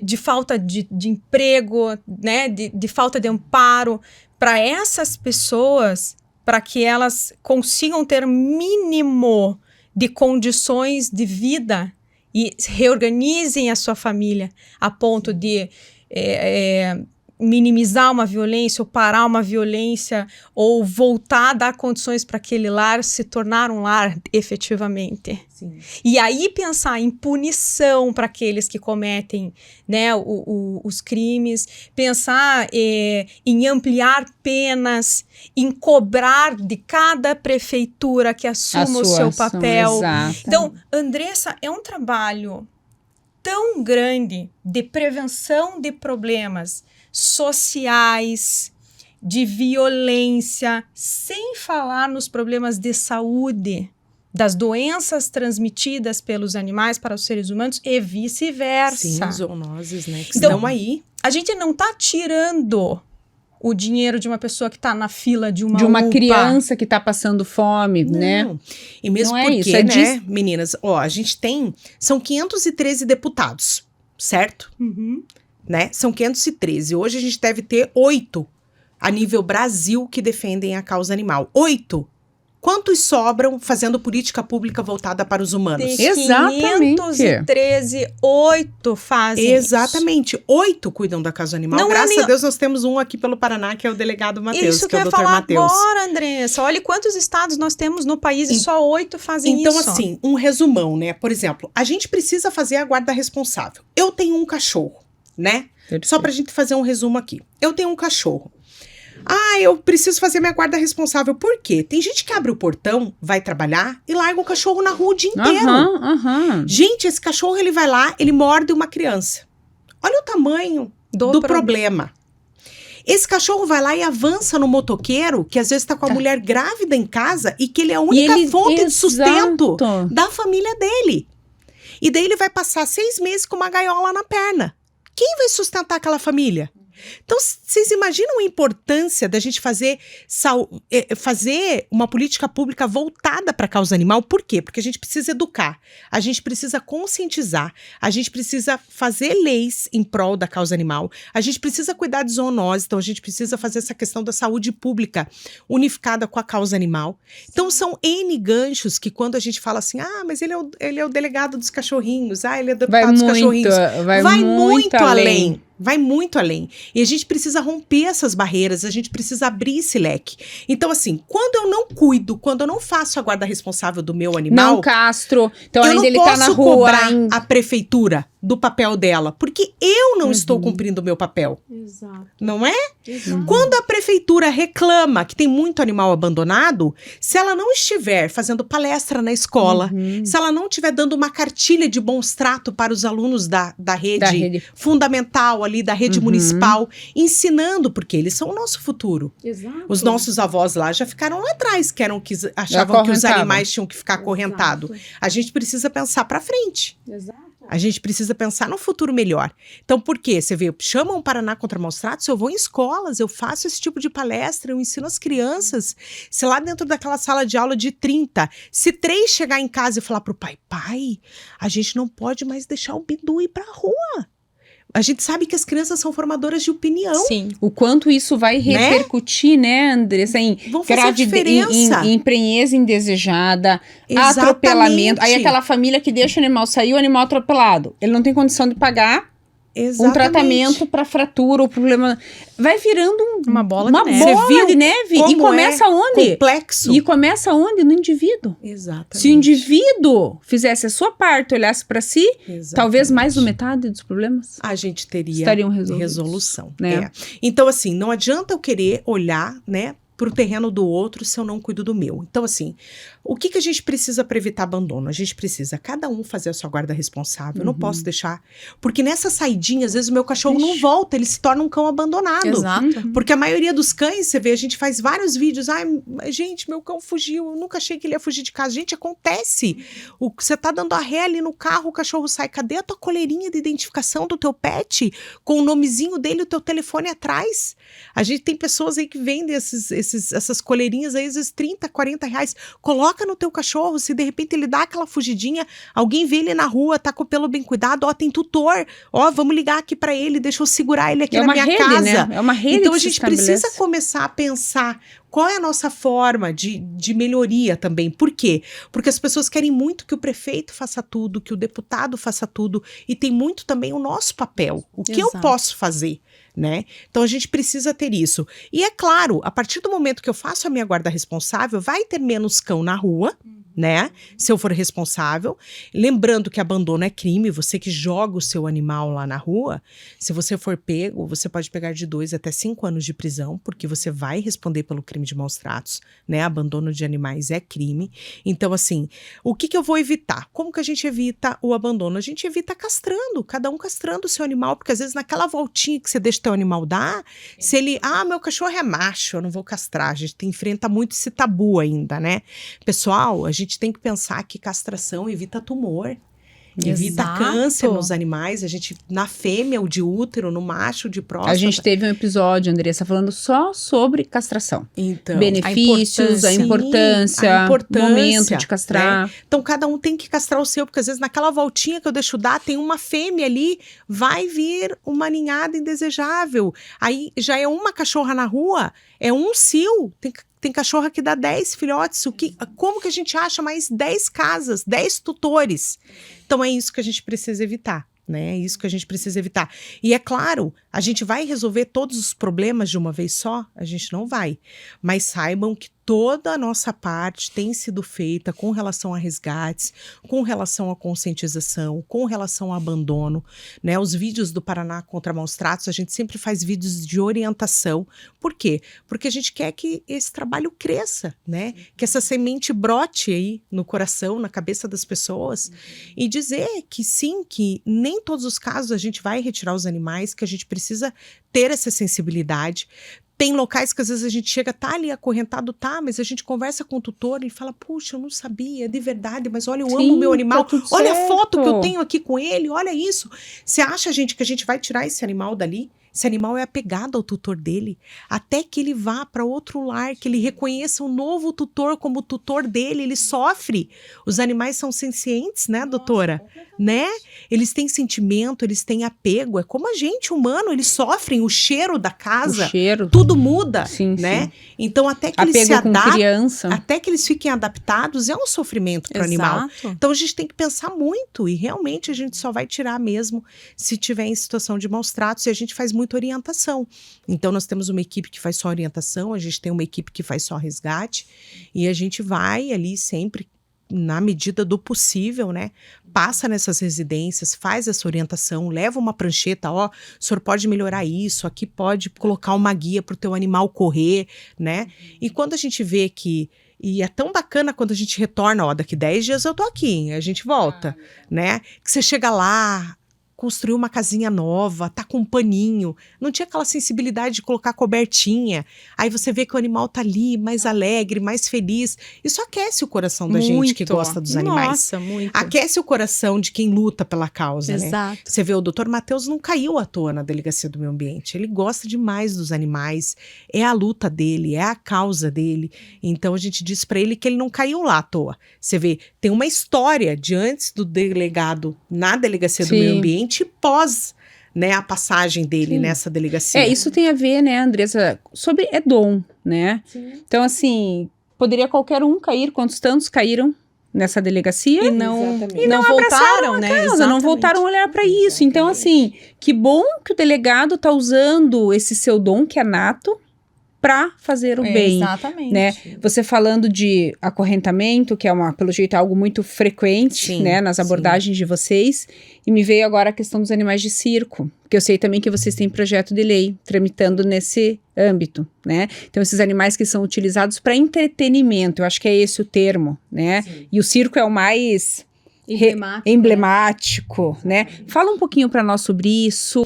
de falta de emprego, né, de falta de amparo para essas pessoas, para que elas consigam ter mínimo de condições de vida e reorganizem a sua família a ponto de minimizar uma violência ou parar uma violência ou voltar a dar condições para aquele lar se tornar um lar efetivamente. Sim. E aí pensar em punição para aqueles que cometem, né, os crimes, pensar em ampliar penas, em cobrar de cada prefeitura que assuma o seu papel. Exato. Então, Andressa, é um trabalho tão grande de prevenção de problemas sociais, de violência, sem falar nos problemas de saúde, das doenças transmitidas pelos animais para os seres humanos e vice-versa. Sim, zoonoses, né, que Então, estão aí. A gente não está tirando o dinheiro de uma pessoa que está na fila de uma UPA. Criança que está passando fome, Não. né? E mesmo Não é porque, isso, né, meninas, ó, a gente são 513 deputados, certo? Uhum. Né? São 513. Hoje a gente deve ter 8 a nível Brasil que defendem a causa animal. 8. Quantos sobram fazendo política pública voltada para os humanos? De Exatamente. 513, 8 fazem Exatamente. 8 cuidam da causa animal. Não Graças a Deus nós temos um aqui pelo Paraná, que é o delegado Matheus, isso que é o eu ia Dr. falar Matheus. agora, Andressa. Olha quantos estados nós temos no país e só 8 fazem Então, isso. assim, um resumão, né? Por exemplo, a gente precisa fazer a guarda responsável. Eu tenho um cachorro, né? Só pra gente fazer um resumo aqui. Eu tenho um cachorro. Ah, eu preciso fazer minha guarda responsável. Por quê? Tem gente que abre o portão, vai trabalhar e larga o cachorro na rua o dia inteiro. Gente, esse cachorro, ele vai lá, ele morde uma criança. Olha o tamanho do problema. Esse cachorro vai lá e avança no motoqueiro, que às vezes tá com a mulher grávida em casa e que ele é a única fonte de sustento da família dele. E daí ele vai passar 6 meses com uma gaiola na perna. Quem vai sustentar aquela família? Então, vocês imaginam a importância da gente fazer uma política pública voltada para a causa animal? Por quê? Porque a gente precisa educar, a gente precisa conscientizar, a gente precisa fazer leis em prol da causa animal, a gente precisa cuidar de zoonose, então a gente precisa fazer essa questão da saúde pública unificada com a causa animal. Então, são N ganchos que quando a gente fala assim, mas ele é o delegado dos cachorrinhos, ele é o deputado dos cachorrinhos. Vai muito além. Vai muito além. E a gente precisa romper essas barreiras, a gente precisa abrir esse leque. Então, assim, quando eu não cuido, quando eu não faço a guarda responsável do meu animal... Não castro. Então, eu ainda não ele tá na posso rua. Cobrar a prefeitura do papel dela, porque eu não estou cumprindo o meu papel. Exato. Não é? Exato. Quando a prefeitura reclama que tem muito animal abandonado, se ela não estiver fazendo palestra na escola, se ela não estiver dando uma cartilha de bons tratos para os alunos da rede fundamental ali, da rede municipal, ensinando, porque eles são o nosso futuro. Exato. Os nossos avós lá já ficaram lá atrás, achavam que os animais tinham que ficar acorrentados. A gente precisa pensar para frente. Exato. A gente precisa pensar no futuro melhor. Então, por quê? Você vê, chamam o Paraná contra maus tratos, eu vou em escolas, eu faço esse tipo de palestra, eu ensino as crianças. Se lá dentro daquela sala de aula de 30, se 3 chegar em casa e falar pro pai, a gente não pode mais deixar o Bidu ir pra rua. A gente sabe que as crianças são formadoras de opinião. Sim. O quanto isso vai repercutir, né, Andressa, em Vão fazer a diferença. em prenhez indesejada, Exatamente. atropelamento. Aí aquela família que deixa o animal sair, o animal atropelado. Ele não tem condição de pagar um tratamento para fratura ou problema. Vai virando Uma bola uma de neve. bola Você viu de neve. E como começa onde? Complexo. E começa onde? No indivíduo. Exatamente. Se o indivíduo fizesse a sua parte, olhasse para si, talvez mais da metade dos problemas a gente teria estariam resolvidos, resolução. né? Então, assim, não adianta eu querer olhar, né, pro terreno do outro se eu não cuido do meu. Então, assim, o que a gente precisa para evitar abandono? A gente precisa cada um fazer a sua guarda responsável. Eu não posso deixar... Porque nessa saidinha, às vezes o meu cachorro não volta, ele se torna um cão abandonado. Exato. Porque a maioria dos cães, você vê, a gente faz vários vídeos. Ai, gente, meu cão fugiu, eu nunca achei que ele ia fugir de casa. Gente, acontece. Você tá dando a ré ali no carro, o cachorro sai. Cadê a tua coleirinha de identificação do teu pet? Com o nomezinho dele, o teu telefone atrás? A gente tem pessoas aí que vendem essas coleirinhas aí, às vezes 30, 40 reais. Coloca no teu cachorro, se de repente ele dá aquela fugidinha, alguém vê ele na rua, tá com o pelo bem cuidado, ó, tem tutor, ó, vamos ligar aqui pra ele, deixa eu segurar ele aqui na minha rede, casa. Né? É uma rede. Então que a gente se estabelece. precisa começar a pensar qual é a nossa forma de melhoria também. Por quê? Porque as pessoas querem muito que o prefeito faça tudo, que o deputado faça tudo, e tem muito também o nosso papel. O que eu posso fazer? Né? Então a gente precisa ter isso. E é claro, a partir do momento que eu faço a minha guarda responsável, vai ter menos cão na rua, né? Se eu for responsável. Lembrando que abandono é crime, você que joga o seu animal lá na rua, se você for pego, você pode pegar de 2 até 5 anos de prisão, porque você vai responder pelo crime de maus tratos, né? Abandono de animais é crime. Então, assim, o que eu vou evitar? Como que a gente evita o abandono? A gente evita castrando, cada um castrando o seu animal, porque às vezes naquela voltinha que você deixa teu animal dar, se ele, meu cachorro é macho, eu não vou castrar. A gente enfrenta muito esse tabu ainda, né? Pessoal, a gente tem que pensar que castração evita tumor. Evita câncer nos animais, a gente, na fêmea, o de útero, no macho, de próstata. A gente teve um episódio, Andressa, falando só sobre castração. Então, benefícios, a importância, momento de castrar. Né? Então, cada um tem que castrar o seu, porque às vezes naquela voltinha que eu deixo dar, tem uma fêmea ali, vai vir uma ninhada indesejável. Aí já é uma cachorra na rua, é um cio, tem cachorra que dá 10 filhotes. Como que a gente acha mais 10 casas, 10 tutores? Então é isso que a gente precisa evitar, né? É isso que a gente precisa evitar. E é claro, a gente vai resolver todos os problemas de uma vez só? A gente não vai. Mas saibam que toda a nossa parte tem sido feita com relação a resgates, com relação à conscientização, com relação ao abandono, né? Os vídeos do Paraná contra maus tratos, a gente sempre faz vídeos de orientação. Por quê? Porque a gente quer que esse trabalho cresça, né? Que essa semente brote aí no coração, na cabeça das pessoas, e dizer que sim, que nem todos os casos a gente vai retirar os animais, que a gente precisa ter essa sensibilidade. Tem locais que às vezes a gente chega, tá ali acorrentado, mas a gente conversa com o tutor, ele fala, puxa, eu não sabia, de verdade, mas olha, eu amo o meu animal, olha a foto que eu tenho aqui com ele, olha isso. Você acha, gente, que a gente vai tirar esse animal dali? Esse animal é apegado ao tutor dele, até que ele vá para outro lar, que ele reconheça um novo tutor como o tutor dele, ele sofre. Os animais são sencientes, né, doutora? Né? Eles têm sentimento, eles têm apego, é como a gente, humano, eles sofrem o cheiro da casa, tudo muda, sim, né? Sim. Então, até que eles se adaptem, até que eles fiquem adaptados, é um sofrimento para o animal. Então, a gente tem que pensar muito, e realmente a gente só vai tirar mesmo se tiver em situação de maus tratos, e a gente faz muita orientação. Então, nós temos uma equipe que faz só orientação, a gente tem uma equipe que faz só resgate, e a gente vai ali sempre, na medida do possível, né? Passa nessas residências, faz essa orientação, leva uma prancheta, o senhor pode melhorar isso, aqui pode colocar uma guia para o teu animal correr, né? E quando a gente vê que... E é tão bacana quando a gente retorna, daqui 10 dias eu tô aqui, a gente volta, né? Que você chega lá... construiu uma casinha nova, tá com um paninho, não tinha aquela sensibilidade de colocar cobertinha. Aí você vê que o animal tá ali, mais alegre, mais feliz. Isso aquece o coração da gente que gosta dos animais. Nossa, muito. Aquece o coração de quem luta pela causa, né? Exato. Você vê, o Dr. Matheus não caiu à toa na Delegacia do Meio Ambiente. Ele gosta demais dos animais, é a luta dele, é a causa dele. Então a gente diz pra ele que ele não caiu lá à toa. Você vê, tem uma história de antes do delegado na Delegacia do Sim. Meio Ambiente e pós, né, a passagem dele Sim. nessa delegacia. Isso tem a ver, né, Andressa, sobre dom, né? Sim. Então, assim, poderia qualquer um cair, quantos tantos caíram nessa delegacia? E não abraçaram voltaram, a né? causa, não Exatamente. voltaram a olhar para isso. Então, assim, que bom que o delegado tá usando esse seu dom, que é nato, para fazer o bem. Exatamente. Né? Você falando de acorrentamento, que é pelo jeito algo muito frequente, Sim, né, nas abordagens de vocês, e me veio agora a questão dos animais de circo, que eu sei também que vocês têm projeto de lei tramitando nesse âmbito, né? Então esses animais que são utilizados para entretenimento, eu acho que é esse o termo, né? Sim. E o circo é o mais Emblemático, né? Fala um pouquinho para nós sobre isso.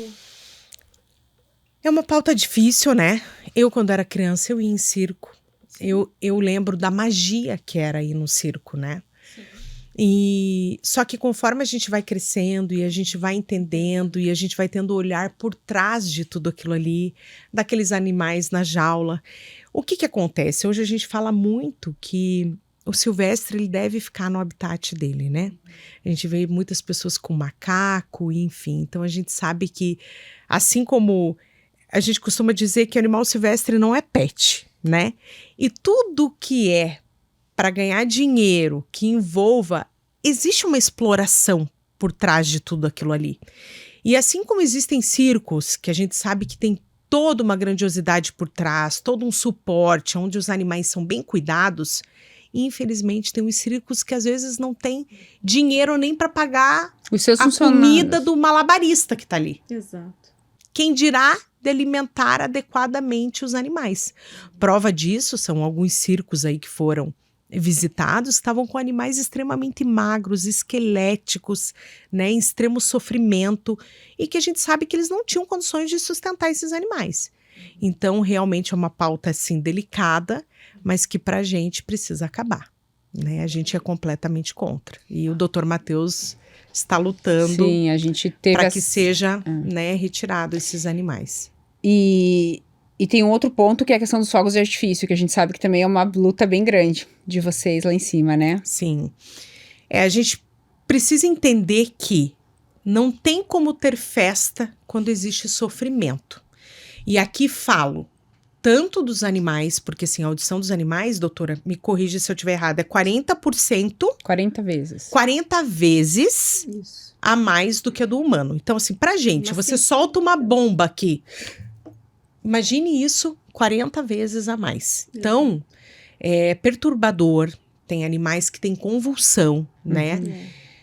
É uma pauta difícil, né? Eu, quando era criança, eu ia em circo. Eu lembro da magia que era ir no circo, né? E só que conforme a gente vai crescendo e a gente vai entendendo e a gente vai tendo olhar por trás de tudo aquilo ali, daqueles animais na jaula, o que acontece? Hoje a gente fala muito que o silvestre ele deve ficar no habitat dele, né? A gente vê muitas pessoas com macaco, enfim. Então a gente sabe que, assim como a gente costuma dizer que animal silvestre não é pet, né? E tudo que é para ganhar dinheiro, que envolva, existe uma exploração por trás de tudo aquilo ali. E assim como existem circos, que a gente sabe que tem toda uma grandiosidade por trás, todo um suporte, onde os animais são bem cuidados, infelizmente tem uns circos que às vezes não tem dinheiro nem para pagar Os seus a funcionários. comida do malabarista que tá ali. Exato. Quem dirá de alimentar adequadamente os animais. Prova disso são alguns circos aí que foram visitados, estavam com animais extremamente magros, esqueléticos, né, em extremo sofrimento, e que a gente sabe que eles não tinham condições de sustentar esses animais. Então, realmente é uma pauta, assim, delicada, mas que pra gente precisa acabar, né? A gente é completamente contra. E o Dr. Matheus está lutando Sim, a gente teve para que seja, né, retirado esses animais. E tem um outro ponto que é a questão dos fogos de artifício, que a gente sabe que também é uma luta bem grande de vocês lá em cima, né? Sim. A gente precisa entender que não tem como ter festa quando existe sofrimento. E aqui falo tanto dos animais, porque assim, a audição dos animais, doutora, me corrija se eu estiver errada, é 40%, 40 vezes. 40 vezes Isso. a mais do que a do humano. Então, assim, pra gente, Mas você sim. solta uma bomba aqui. Imagine isso 40 vezes a mais. Então, é perturbador. Tem animais que têm convulsão, né?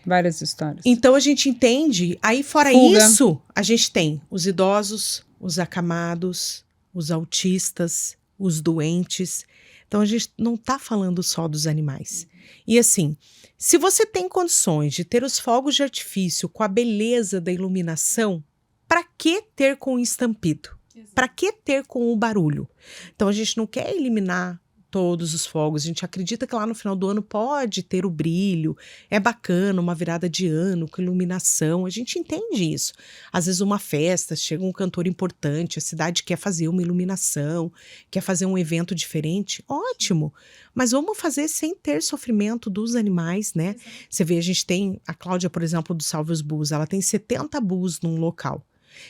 Várias histórias. Então, a gente entende. Aí, fora Fuga. isso, a gente tem os idosos, os acamados, os autistas, os doentes. Então, a gente não tá falando só dos animais. E assim, se você tem condições de ter os fogos de artifício com a beleza da iluminação, para que ter com o estampido? Para que ter com o barulho? Então, a gente não quer eliminar todos os fogos. A gente acredita que lá no final do ano pode ter o brilho, é bacana, uma virada de ano com iluminação. A gente entende isso. Às vezes uma festa, chega um cantor importante, a cidade quer fazer uma iluminação, quer fazer um evento diferente, ótimo. Mas vamos fazer sem ter sofrimento dos animais, né? Você vê, a gente tem a Cláudia, por exemplo, do Salve os Bulls, ela tem 70 bulls num local.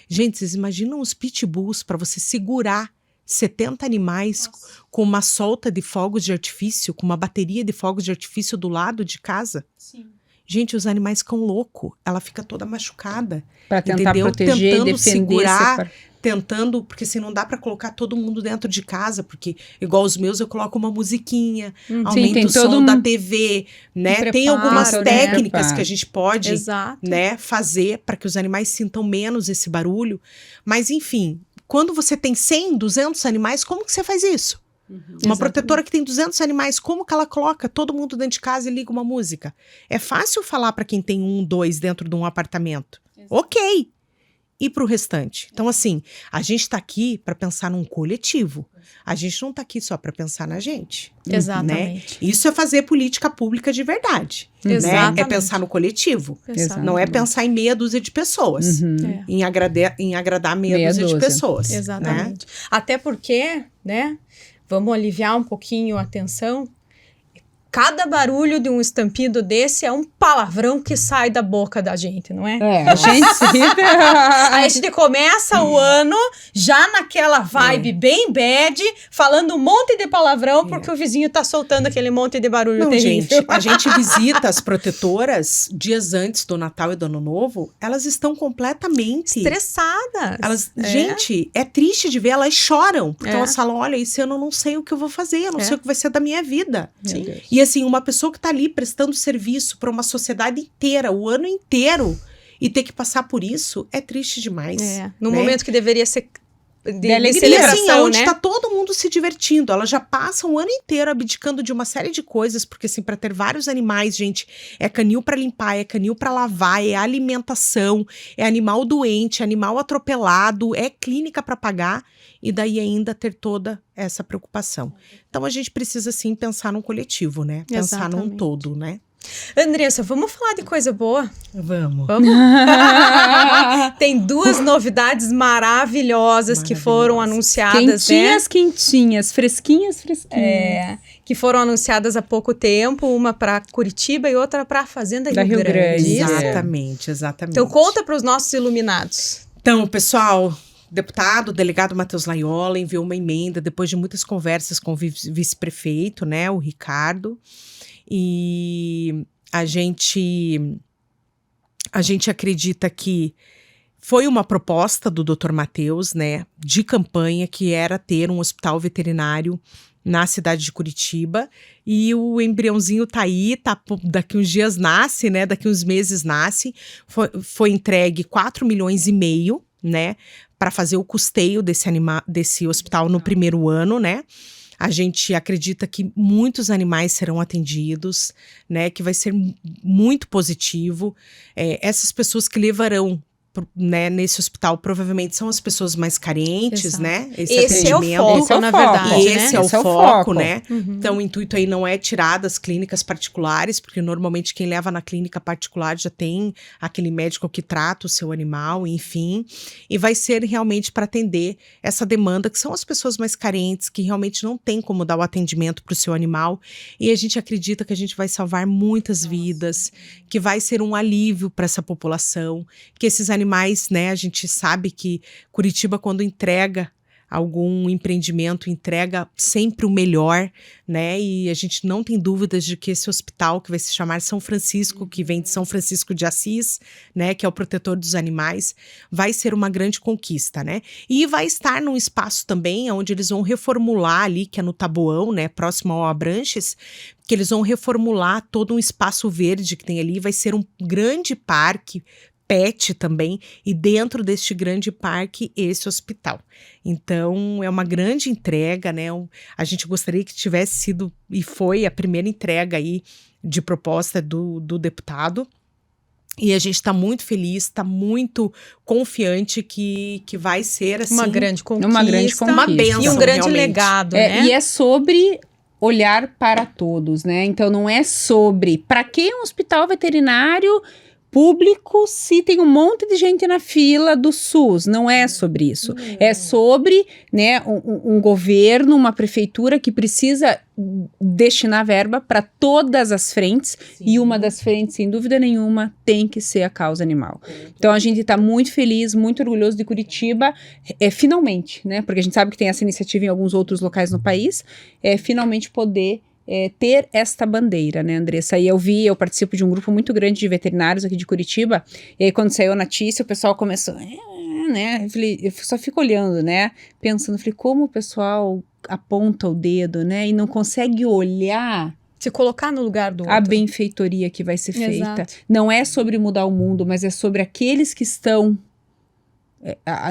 Gente, vocês imaginam os pitbulls para você segurar 70 animais com uma solta de fogos de artifício, com uma bateria de fogos de artifício do lado de casa? Sim. Gente, os animais ficam loucos. Ela fica toda machucada. Para tentar entendeu? proteger, Tentando defender, segurar, tentando, porque assim, não dá para colocar todo mundo dentro de casa, porque igual os meus eu coloco uma musiquinha, aumento tem o todo som da TV, né? preparo, Tem algumas né? técnicas Preparo. que a gente pode, Exato. né, fazer para que os animais sintam menos esse barulho. Mas enfim, quando você tem 100, 200 animais, como que você faz isso? Uma Exatamente. protetora que tem 200 animais, como que ela coloca todo mundo dentro de casa e liga uma música? É fácil falar para quem tem 1, 2 dentro de um apartamento. Ok. E para o restante? Então, assim, a gente está aqui para pensar num coletivo. A gente não está aqui só para pensar na gente. Exatamente. Né? Isso é fazer política pública de verdade. Exatamente. Né? É pensar no coletivo. Exato. Não é pensar em meia dúzia de pessoas. Em agradar meia dúzia de pessoas. Exatamente. Né? Até porque, né? Vamos aliviar um pouquinho a tensão. Cada barulho de um estampido desse é um palavrão que sai da boca da gente, não é? A gente sempre... Aí a gente começa o ano já naquela vibe bem bad, falando um monte de palavrão porque o vizinho tá soltando aquele monte de barulho terrível. Gente, a gente visita as protetoras dias antes do Natal e do Ano Novo, elas estão completamente... estressadas. Gente, é triste de ver, elas choram, porque elas falam, olha, esse ano eu não sei o que eu vou fazer, eu não sei o que vai ser da minha vida. Sim. E assim, uma pessoa que tá ali prestando serviço para uma sociedade inteira, o ano inteiro, e ter que passar por isso, é triste demais. No momento que deveria ser de alegria, celebração, assim, onde né? tá todo mundo se divertindo. Ela já passa o ano inteiro abdicando de uma série de coisas, porque assim, para ter vários animais, gente, é canil para limpar, é canil para lavar, é alimentação, é animal doente, é animal atropelado, é clínica para pagar, e daí ainda ter toda essa preocupação. Então a gente precisa sim pensar num coletivo, né? Pensar num todo, né? Andressa, vamos falar de coisa boa? Vamos. Tem duas novidades maravilhosas que foram anunciadas, quentinhas, fresquinhas. Que foram anunciadas há pouco tempo, uma para Curitiba e outra para a Fazenda Rio Grande. Exatamente. Então conta para os nossos iluminados. Então, pessoal, o delegado Matheus Laiola enviou uma emenda depois de muitas conversas com o vice-prefeito, né, o Ricardo. E a gente acredita que foi uma proposta do Dr. Matheus, né, de campanha, que era ter um hospital veterinário na cidade de Curitiba, e o embriãozinho tá aí, daqui uns dias nasce, né, daqui uns meses nasce, foi entregue 4,5 milhões, né, para fazer o custeio desse hospital no primeiro ano, né. A gente acredita que muitos animais serão atendidos, né? Que vai ser muito positivo. Essas pessoas que levarão, né, nesse hospital provavelmente são as pessoas mais carentes, né? Esse é o foco, na verdade. E esse é o foco, né? Uhum. Então, o intuito aí não é tirar das clínicas particulares, porque normalmente quem leva na clínica particular já tem aquele médico que trata o seu animal, enfim. E vai ser realmente para atender essa demanda, que são as pessoas mais carentes, que realmente não tem como dar o atendimento para o seu animal. E a gente acredita que a gente vai salvar muitas vidas, que vai ser um alívio para essa população, que esses animais, né, a gente sabe que Curitiba, quando entrega algum empreendimento, entrega sempre o melhor, né, e a gente não tem dúvidas de que esse hospital, que vai se chamar São Francisco, que vem de São Francisco de Assis, né, que é o protetor dos animais, vai ser uma grande conquista, né, e vai estar num espaço também onde eles vão reformular ali, que é no Taboão, né, próximo ao Abranches, que eles vão reformular todo um espaço verde que tem ali, vai ser um grande parque pet também, e dentro deste grande parque, esse hospital. Então, é uma grande entrega, né? A gente gostaria que tivesse sido, e foi a primeira entrega aí de proposta do deputado. E a gente está muito feliz, está muito confiante que vai ser, assim, uma grande conquista, uma bênção, e um grande realmente. legado, né? E é sobre olhar para todos, né? Então, não é sobre para que um hospital veterinário público se tem um monte de gente na fila do SUS. Não é sobre isso. É sobre, né, um governo, uma prefeitura que precisa destinar verba para todas as frentes. Sim. E uma das frentes, sem dúvida nenhuma, tem que ser a causa animal. Então a gente está muito feliz, muito orgulhoso de Curitiba, finalmente, né? Porque a gente sabe que tem essa iniciativa em alguns outros locais no país, finalmente poder ter esta bandeira, né, Andressa? E eu participo de um grupo muito grande de veterinários aqui de Curitiba, e aí quando saiu a notícia, o pessoal começou, né, eu só fico olhando, né, pensando, falei, como o pessoal aponta o dedo, né, e não consegue olhar, se colocar no lugar do outro. A benfeitoria que vai ser feita. Exato. Não é sobre mudar o mundo, mas é sobre aqueles que estão,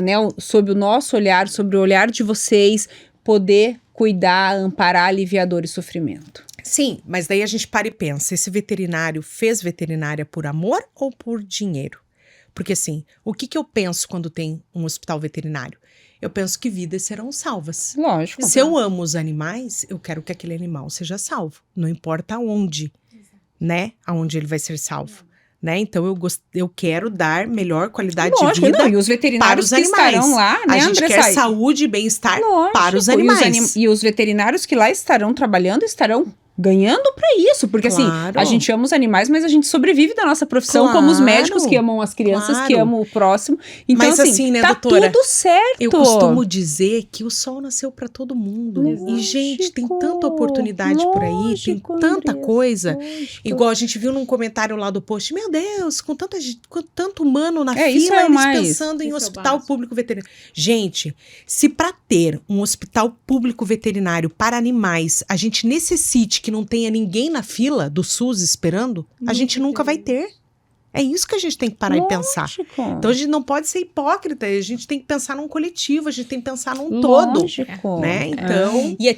né, sob o nosso olhar, sobre o olhar de vocês, poder cuidar, amparar, aliviar dor e sofrimento. Sim, mas daí a gente para e pensa, esse veterinário fez veterinária por amor ou por dinheiro? Porque assim, o que eu penso quando tem um hospital veterinário? Eu penso que vidas serão salvas. Lógico. Se eu amo os animais, eu quero que aquele animal seja salvo. Não importa onde, né? Aonde ele vai ser salvo. Né? Então, eu quero dar melhor qualidade de vida não, e os veterinários para os que animais. estarão lá, né, A gente Andressa? quer saúde e bem-estar para os Lógico, animais. E os veterinários que lá estarão trabalhando estarão ganhando pra isso, porque assim, Claro. a gente ama os animais, mas a gente sobrevive da nossa profissão, Claro. como os médicos que amam as crianças, que amam o próximo. Então, Mas assim, né, tá doutora, tudo certo. Eu costumo dizer que o sol nasceu para todo mundo. Lógico, E, gente, tem tanta oportunidade por aí, tem tanta coisa. Lógico. Igual a gente viu num comentário lá do post, meu Deus, com tanto humano na isso fila, é o eles mais. pensando em Isso é o hospital básico. público veterinário. Gente, se para ter um hospital público veterinário para animais, a gente necessite que não tenha ninguém na fila do SUS esperando, a gente nunca vai ter. É isso que a gente tem que parar e pensar. Lógico. Então a gente não pode ser hipócrita, a gente tem que pensar num coletivo, a gente tem que pensar num todo. Lógico. Né? Então, E é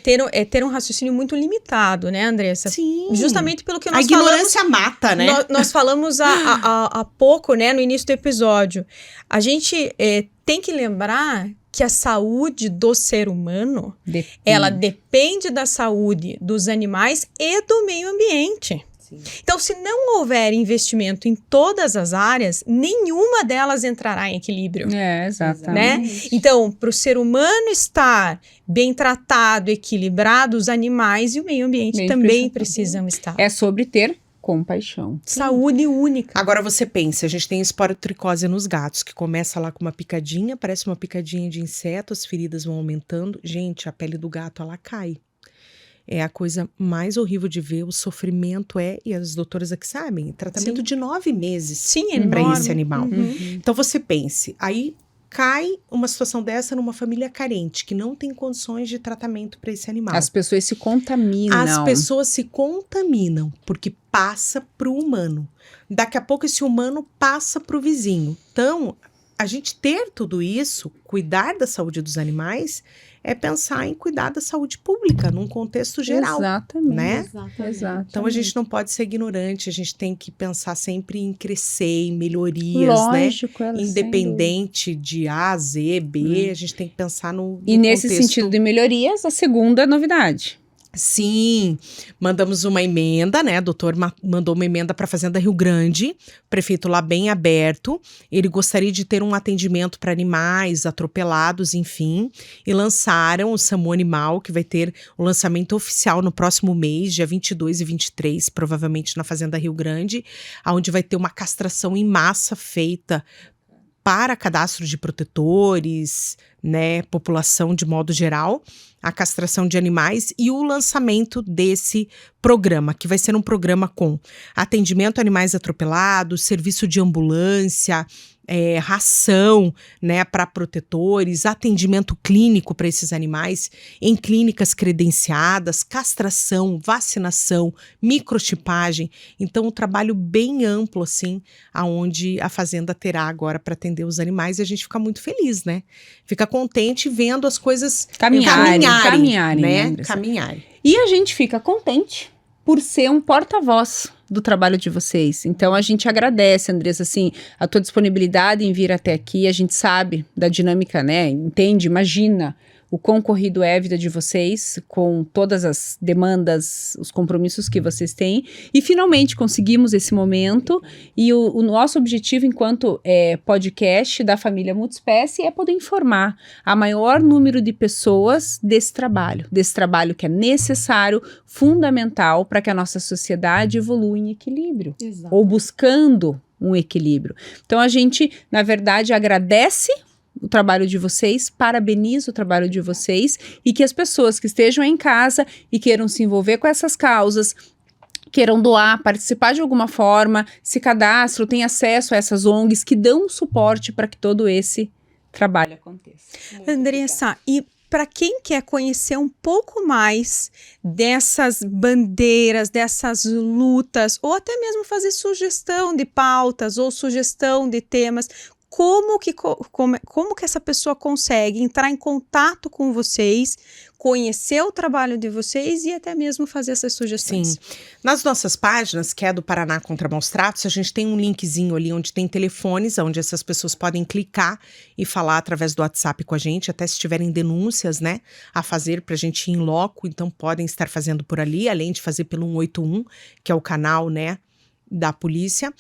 ter um raciocínio muito limitado, né, Andressa? sim. Justamente pelo que A nós falamos. ignorância mata, né? Nós falamos há pouco, né, no início do episódio. A gente tem que lembrar que a saúde do ser humano, ela depende da saúde dos animais e do meio ambiente. Sim. Então, se não houver investimento em todas as áreas, nenhuma delas entrará em equilíbrio. Exatamente. Né? Então, para o ser humano estar bem tratado, equilibrado, os animais e o meio ambiente também precisam estar. É sobre ter compaixão. Saúde única. Agora você pensa, a gente tem esporotricose nos gatos, que começa lá com uma picadinha, parece uma picadinha de inseto, as feridas vão aumentando. Gente, a pele do gato, ela cai. É a coisa mais horrível de ver, o sofrimento e as doutoras aqui sabem, tratamento de 9 meses. Sim, é para enorme. esse animal. Uhum. Então você pense, aí cai uma situação dessa numa família carente, que não tem condições de tratamento para esse animal. As pessoas se contaminam. As pessoas se contaminam, porque passa para o humano. Daqui a pouco esse humano passa para o vizinho. Então, a gente ter tudo isso, cuidar da saúde dos animais, é pensar em cuidar da saúde pública, num contexto geral. Exatamente. Né? Exatamente. Então, a gente não pode ser ignorante, a gente tem que pensar sempre em crescer, em melhorias, Lógico, né? Independente de A, Z, B, a gente tem que pensar no E nesse contexto. sentido de melhorias, a segunda novidade. Sim, mandamos uma emenda, né? O doutor mandou uma emenda para a Fazenda Rio Grande, prefeito lá bem aberto. Ele gostaria de ter um atendimento para animais atropelados, enfim. E lançaram o SAMU Animal, que vai ter o lançamento oficial no próximo mês, dia 22 e 23, provavelmente na Fazenda Rio Grande, onde vai ter uma castração em massa feita para cadastro de protetores, né, população de modo geral, a castração de animais e o lançamento desse programa, que vai ser um programa com atendimento a animais atropelados, serviço de ambulância, ração, né, para protetores, atendimento clínico para esses animais em clínicas credenciadas, castração, vacinação, microchipagem. Então, um trabalho bem amplo, assim, aonde a Fazenda terá agora para atender os animais, e a gente fica muito feliz, né? Fica contente vendo as coisas caminharem, né? Andressa. Caminharem. E a gente fica contente por ser um porta-voz do trabalho de vocês. Então, a gente agradece, Andressa, assim, a tua disponibilidade em vir até aqui. A gente sabe da dinâmica, né? Entende, imagina o quão corrido é a vida de vocês, com todas as demandas, os compromissos que vocês têm. E, finalmente, conseguimos esse momento. E o nosso objetivo, enquanto podcast da família Multiespécie, é poder informar a maior número de pessoas desse trabalho que é necessário, fundamental, para que a nossa sociedade evolua em equilíbrio. Exato. Ou buscando um equilíbrio. Então, a gente, na verdade, agradece o trabalho de vocês, parabenizo o trabalho de vocês, e que as pessoas que estejam em casa e queiram se envolver com essas causas, queiram doar, participar de alguma forma, se cadastram, tenham acesso a essas ONGs que dão suporte para que todo esse trabalho aconteça. Andressa, e para quem quer conhecer um pouco mais dessas bandeiras, dessas lutas, ou até mesmo fazer sugestão de pautas ou sugestão de temas, como que essa pessoa consegue entrar em contato com vocês, conhecer o trabalho de vocês e até mesmo fazer essas sugestões. Sim. Nas nossas páginas, que é do Paraná contra Maus Tratos, a gente tem um linkzinho ali onde tem telefones, onde essas pessoas podem clicar e falar através do WhatsApp com a gente, até se tiverem denúncias, né, a fazer pra gente ir em loco, então podem estar fazendo por ali, além de fazer pelo 181, que é o canal, né, da polícia.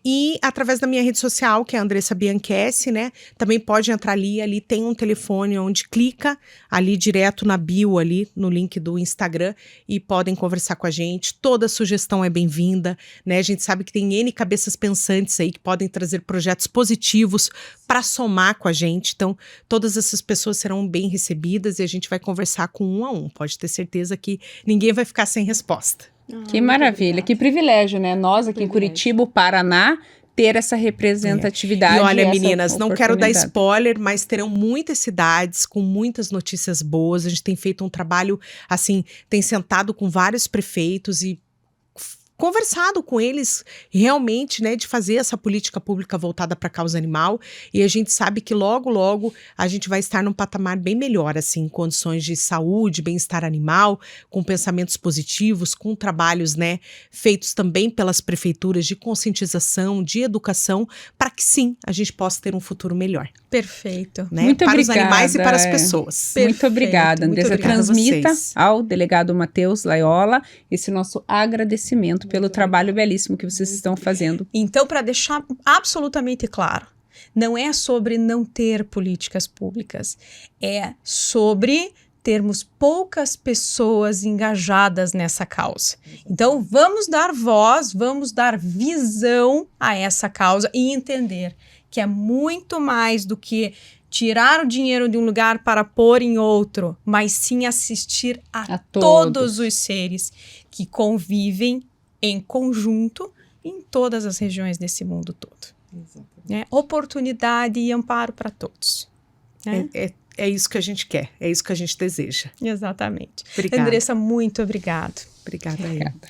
E através da minha rede social, que é a Andressa Bianchessi, né? Também pode entrar ali tem um telefone onde clica ali direto na bio ali, no link do Instagram, e podem conversar com a gente. Toda sugestão é bem-vinda, né? A gente sabe que tem N cabeças pensantes aí que podem trazer projetos positivos para somar com a gente. Então, todas essas pessoas serão bem recebidas e a gente vai conversar com um a um. Pode ter certeza que ninguém vai ficar sem resposta. Que maravilha, que privilégio, né? Nós aqui em Curitiba, Paraná, ter essa representatividade. E olha, meninas, não quero dar spoiler, mas terão muitas cidades com muitas notícias boas. A gente tem feito um trabalho, assim, tem sentado com vários prefeitos e conversado com eles realmente, né, de fazer essa política pública voltada para a causa animal, e a gente sabe que logo, logo a gente vai estar num patamar bem melhor, assim, em condições de saúde, bem-estar animal, com pensamentos positivos, com trabalhos, né, feitos também pelas prefeituras de conscientização, de educação, para que sim, a gente possa ter um futuro melhor. Perfeito. Né? Muito para obrigada, os animais e para as pessoas. Muito obrigada, Andressa. Muito obrigada transmita ao delegado Matheus Laiola esse nosso agradecimento pelo trabalho belíssimo que vocês estão fazendo. Então, para deixar absolutamente claro, não é sobre não ter políticas públicas, é sobre termos poucas pessoas engajadas nessa causa. Então, vamos dar voz, vamos dar visão a essa causa e entender que é muito mais do que tirar o dinheiro de um lugar para pôr em outro, mas sim assistir a todos os seres que convivem em conjunto em todas as regiões desse mundo todo. Né? Oportunidade e amparo para todos. Né? É isso que a gente quer, é isso que a gente deseja. Exatamente. Obrigada. Andressa, muito obrigado. Obrigada.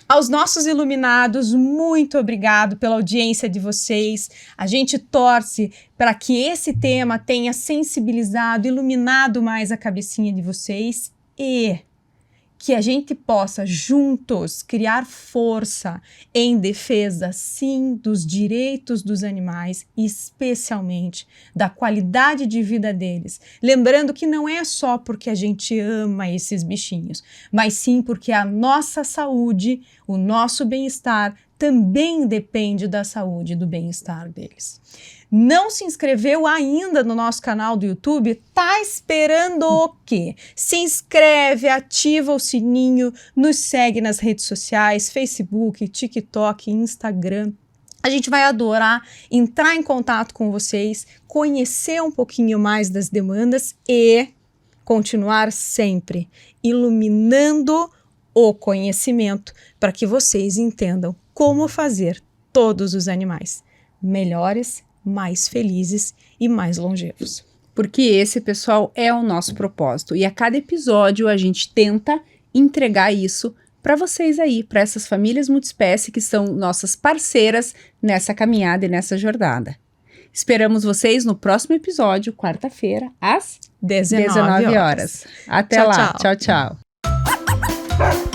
Aos nossos iluminados, muito obrigado pela audiência de vocês. A gente torce para que esse tema tenha sensibilizado, iluminado mais a cabecinha de vocês e que a gente possa juntos criar força em defesa, sim, dos direitos dos animais e especialmente da qualidade de vida deles. Lembrando que não é só porque a gente ama esses bichinhos, mas sim porque a nossa saúde, o nosso bem-estar também depende da saúde e do bem-estar deles. Não se inscreveu ainda no nosso canal do YouTube? Tá esperando o quê? Se inscreve, ativa o sininho, nos segue nas redes sociais, Facebook, TikTok, Instagram. A gente vai adorar entrar em contato com vocês, conhecer um pouquinho mais das demandas e continuar sempre iluminando o conhecimento para que vocês entendam como fazer todos os animais melhores, mais felizes e mais longevos. Porque esse, pessoal, é o nosso propósito. E a cada episódio a gente tenta entregar isso para vocês aí, para essas famílias multiespécie que são nossas parceiras nessa caminhada e nessa jornada. Esperamos vocês no próximo episódio, quarta-feira, às 19 horas. Até tchau, lá. tchau. Tchau, tchau.